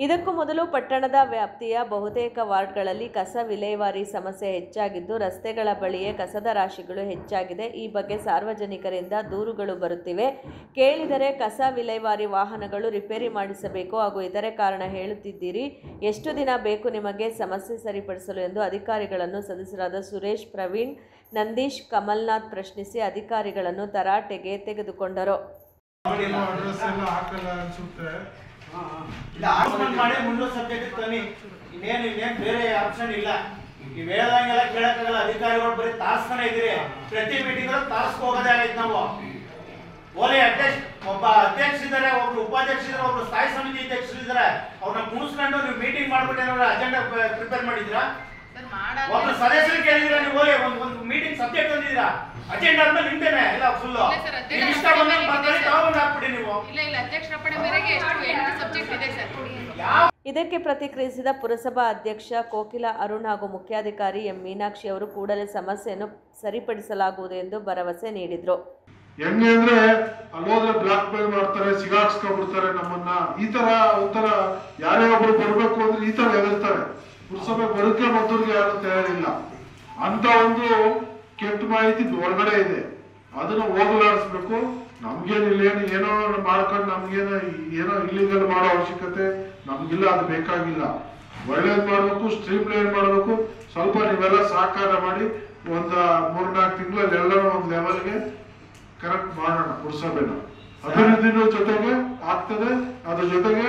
ಇದಕ್ಕೂ ಮೊದಲು ಪಟ್ಟಣದ ವ್ಯಾಪ್ತಿಯ ಬಹುತೇಕ ವಾರ್ಡ್ಗಳಲ್ಲಿ ಕಸ ವಿಲೇವಾರಿ ಸಮಸ್ಯೆ ಹೆಚ್ಚಾಗಿದ್ದು, ರಸ್ತೆಗಳ ಬಳಿಯೇ ಕಸದ ರಾಶಿಗಳು ಹೆಚ್ಚಾಗಿದೆ. ಈ ಬಗ್ಗೆ ಸಾರ್ವಜನಿಕರಿಂದ ದೂರುಗಳು ಬರುತ್ತಿವೆ. ಕೇಳಿದರೆ ಕಸ ವಿಲೇವಾರಿ ವಾಹನಗಳು ರಿಪೇರಿ ಮಾಡಿಸಬೇಕು ಹಾಗೂ ಇತರೆ ಕಾರಣ ಹೇಳುತ್ತಿದ್ದೀರಿ. ಎಷ್ಟು ದಿನ ಬೇಕು ನಿಮಗೆ ಸಮಸ್ಯೆ ಸರಿಪಡಿಸಲು ಎಂದು ಅಧಿಕಾರಿಗಳನ್ನು ಸದಸ್ಯರಾದ ಸುರೇಶ್, ಪ್ರವೀಣ್, ನಂದೀಶ್, ಕಮಲ್ನಾಥ್ ಪ್ರಶ್ನಿಸಿ ಅಧಿಕಾರಿಗಳನ್ನು ತರಾಟೆಗೆ ತೆಗೆದುಕೊಂಡರು. ಮಾಡಿ ಮುಂದೆ ಸಬ್ಜೆಕ್ಟ್ ತನ್ನಿ, ಇನ್ನೇನು ಬೇರೆ ಆಪ್ಷನ್ ಇಲ್ಲ. ನೀವು ಹೇಳ್ದಂಗೆಲ್ಲ ಕೇಳಕ್ಕಾಗಲ್ಲ. ಅಧಿಕಾರಿಗಳು ಬರೀ ತಾರ್ಸ್ತಾನೆ ಇದ್ದೀರಿ. ಪ್ರತಿ ಮೀಟಿಂಗ್ ತಾರ್ಸ್ಕೊ ಹೋಗೋದೇ ಆಗೈತೆ ನಾವು. ಓಲಿ ಒಬ್ಬ ಅಧ್ಯಕ್ಷ ಇದ್ದಾರೆ, ಒಬ್ರು ಉಪಾಧ್ಯಕ್ಷ ಇದ್ದಾರೆ, ಒಬ್ರು ಸ್ಥಾಯಿ ಸಮಿತಿ ಅಧ್ಯಕ್ಷರು ಇದ್ದಾರೆ. ಅವ್ರನ್ನ ಕುಣಿಸ್ಕೊಂಡು ನೀವು ಮೀಟಿಂಗ್ ಮಾಡ್ಬಿಟ್ಟು ಏನಾದ್ರು ಅಜೆಂಡಾ ಪ್ರಿಪೇರ್ ಮಾಡಿದ್ದೀರಾ? ಒಬ್ರು ಸದಸ್ಯರು ಕೇಳಿದಿರಾ? ನೀವು ಓಲಿ ಒಂದು ಮೀಟಿಂಗ್ ಸಬ್ಜೆಕ್ಟ್ ತಂದಿದ್ದೀರಾ? ಅಜೆಂಡಾ ಆದ್ಮೇಲೆ ನಿಮ್ದೇನೆ ಇಲ್ಲ ಫುಲ್ ಇಷ್ಟ ಬಂದಂಗೆ ಬರ್ತಾರೆ, ತಗೊಂಡು ಹಾಕ್ಬಿಡಿ ನೀವು. ಇದಕ್ಕೆ ಪ್ರತಿಕ್ರಿಯಿಸಿದ ಪುರಸಭಾ ಅಧ್ಯಕ್ಷ ಕೋಕಿಲ ಅರುಣ್ ಹಾಗೂ ಮುಖ್ಯಾಧಿಕಾರಿ ಎಂ ಮೀನಾಕ್ಷಿ ಅವರು ಕೂಡಲೇ ಸಮಸ್ಯೆಯನ್ನು ಸರಿಪಡಿಸಲಾಗುವುದು ಎಂದು ಭರವಸೆ ನೀಡಿದ್ರು. ಹೆಂಗೆ ಅಂದ್ರೆ ಅಲ್ಲೋದ್ರೆ ಬ್ಲಾಕ್ ಮೇಲ್ ಮಾಡ್ತಾರೆ, ಸಿಗಾಕ್ಸ್ಕೊಂಡ್ಬಿಡ್ತಾರೆ ನಮ್ಮನ್ನ. ಈ ತರ ಒಂಥರ ಯಾರೇ ಒಬ್ರು ಬರ್ಬೇಕು ಅಂದ್ರೆ ಈ ತರ ಎದುರ್ತಾರೆ. ಪುರಸಭೆ ಬರೋಕೆ ಬಂದವ್ರಿಗೆ ಯಾರು ತಯಾರಿಲ್ಲ. ಅಂತ ಒಂದು ಕೆಟ್ಟ ಮಾಹಿತಿ ಹೊರಗಡೆ ಇದೆ. ಅದನ್ನ ಹೋಗಲಾಡಿಸ್ಬೇಕು. ನಮ್ಗೇನಿಲ್ಲ, ಏನೋ ಮಾಡ್ಕೊಂಡು ನಮ್ಗೇನೋ ಏನೋ ಇಲ್ಲಿಗಲ್ ಮಾಡೋ ಅವಶ್ಯಕತೆ ನಮ್ಗಿಲ್ಲ, ಅದು ಬೇಕಾಗಿಲ್ಲ. ಒಳ್ಳೇದ್ ಮಾಡ್ಬೇಕು, ಸ್ಟ್ರೀಮ್ ಲೈನ್ ಮಾಡ್ಬೇಕು. ಸ್ವಲ್ಪ ನೀವೆಲ್ಲ ಸಹಕಾರ ಮಾಡಿ ಒಂದು 3-4 ತಿಂಗಳಲ್ಲಿ ಎಲ್ಲರೂ ಒಂದು ಲೆವೆಲ್ಗೆ ಕರೆಕ್ಟ್ ಮಾಡೋಣ. ಪುರಸಭೆನ ಅಭಿವೃದ್ಧಿನೂ ಜೊತೆಗೆ ಆಗ್ತದೆ, ಅದ್ರ ಜೊತೆಗೆ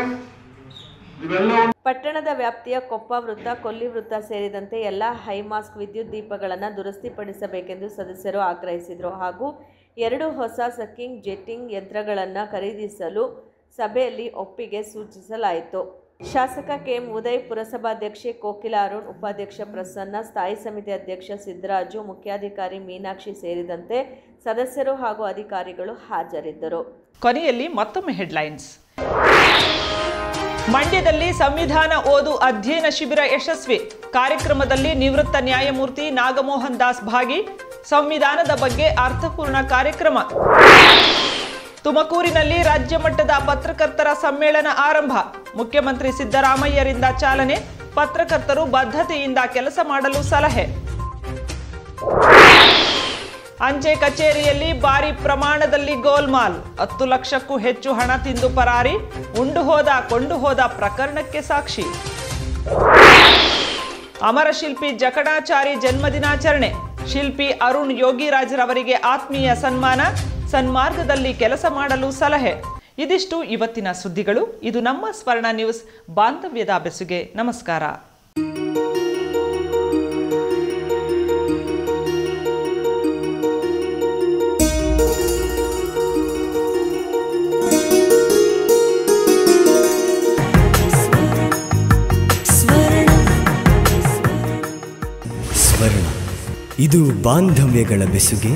ಪಟ್ಟಣದ ವ್ಯಾಪ್ತಿಯ ಕೊಪ್ಪ ವೃತ್ತ, ಕೊಲ್ಲಿ ವೃತ್ತ ಸೇರಿದಂತೆ ಎಲ್ಲ ಹೈಮಾಸ್ಕ್ ವಿದ್ಯುತ್ ದೀಪಗಳನ್ನು ದುರಸ್ತಿಪಡಿಸಬೇಕೆಂದು ಸದಸ್ಯರು ಆಗ್ರಹಿಸಿದರು. ಹಾಗೂ 2 ಹೊಸ ಸಕ್ಕಿಂಗ್ ಜೆಟ್ಟಿಂಗ್ ಯಂತ್ರಗಳನ್ನು ಖರೀದಿಸಲು ಸಭೆಯಲ್ಲಿ ಒಪ್ಪಿಗೆ ಸೂಚಿಸಲಾಯಿತು. ಶಾಸಕ ಕೆಎಂ ಉದಯ್, ಪುರಸಭಾಧ್ಯಕ್ಷೆ ಕೋಕಿಲ ಅರುಣ್, ಉಪಾಧ್ಯಕ್ಷ ಪ್ರಸನ್ನ, ಸ್ಥಾಯಿ ಸಮಿತಿ ಅಧ್ಯಕ್ಷ ಸಿದ್ದರಾಜು, ಮುಖ್ಯಾಧಿಕಾರಿ ಮೀನಾಕ್ಷಿ ಸೇರಿದಂತೆ ಸದಸ್ಯರು ಹಾಗೂ ಅಧಿಕಾರಿಗಳು ಹಾಜರಿದ್ದರು. ಕೊನೆಯಲ್ಲಿ ಮತ್ತೊಮ್ಮೆ ಹೆಡ್ಲೈನ್ಸ್. ಮಂಡ್ಯದಲ್ಲಿ ಸಂವಿಧಾನ ಓದು ಅಧ್ಯಯನ ಶಿಬಿರ ಯಶಸ್ವಿ. ಕಾರ್ಯಕ್ರಮದಲ್ಲಿ ನಿವೃತ್ತ ನ್ಯಾಯಮೂರ್ತಿ ನಾಗಮೋಹನ್ ದಾಸ್ ಭಾಗಿ. ಸಂವಿಧಾನದ ಬಗ್ಗೆ ಅರ್ಥಪೂರ್ಣ ಕಾರ್ಯಕ್ರಮ. ತುಮಕೂರಿನಲ್ಲಿ ರಾಜ್ಯ ಮಟ್ಟದ ಪತ್ರಕರ್ತರ ಸಮ್ಮೇಳನ ಆರಂಭ. ಮುಖ್ಯಮಂತ್ರಿ ಸಿದ್ದರಾಮಯ್ಯರಿಂದ ಚಾಲನೆ. ಪತ್ರಕರ್ತರು ಬದ್ಧತೆಯಿಂದ ಕೆಲಸ ಮಾಡಲು ಸಲಹೆ. ಅಂಚೆ ಕಚೇರಿಯಲ್ಲಿ ಭಾರಿ ಪ್ರಮಾಣದಲ್ಲಿ ಗೋಲ್ಮಾಲ್. 10 ಲಕ್ಷಕ್ಕೂ ಹೆಚ್ಚು ಹಣ ತಿಂದು ಪರಾರಿ. ಉಂಡು ಹೋದ ಕೊಂಡು ಹೋದ ಪ್ರಕರಣಕ್ಕೆ ಸಾಕ್ಷಿ. ಅಮರ ಶಿಲ್ಪಿ ಜಕಣಾಚಾರಿ ಜನ್ಮದಿನಾಚರಣೆ. ಶಿಲ್ಪಿ ಅರುಣ್ ಯೋಗಿರಾಜ್ರವರಿಗೆ ಆತ್ಮೀಯ ಸನ್ಮಾನ. ಸನ್ಮಾರ್ಗದಲ್ಲಿ ಕೆಲಸ ಮಾಡಲು ಸಲಹೆ. ಇದಿಷ್ಟು ಇವತ್ತಿನ ಸುದ್ದಿಗಳು. ಇದು ನಮ್ಮ ಸ್ವರ್ಣ ನ್ಯೂಸ್. ಬಾಂಧವ್ಯದ ಬೆಸುಗೆ ನಮಸ್ಕಾರ. ಇದು ಬಾಂಧವ್ಯಗಳ ಬೆಸುಗೆ.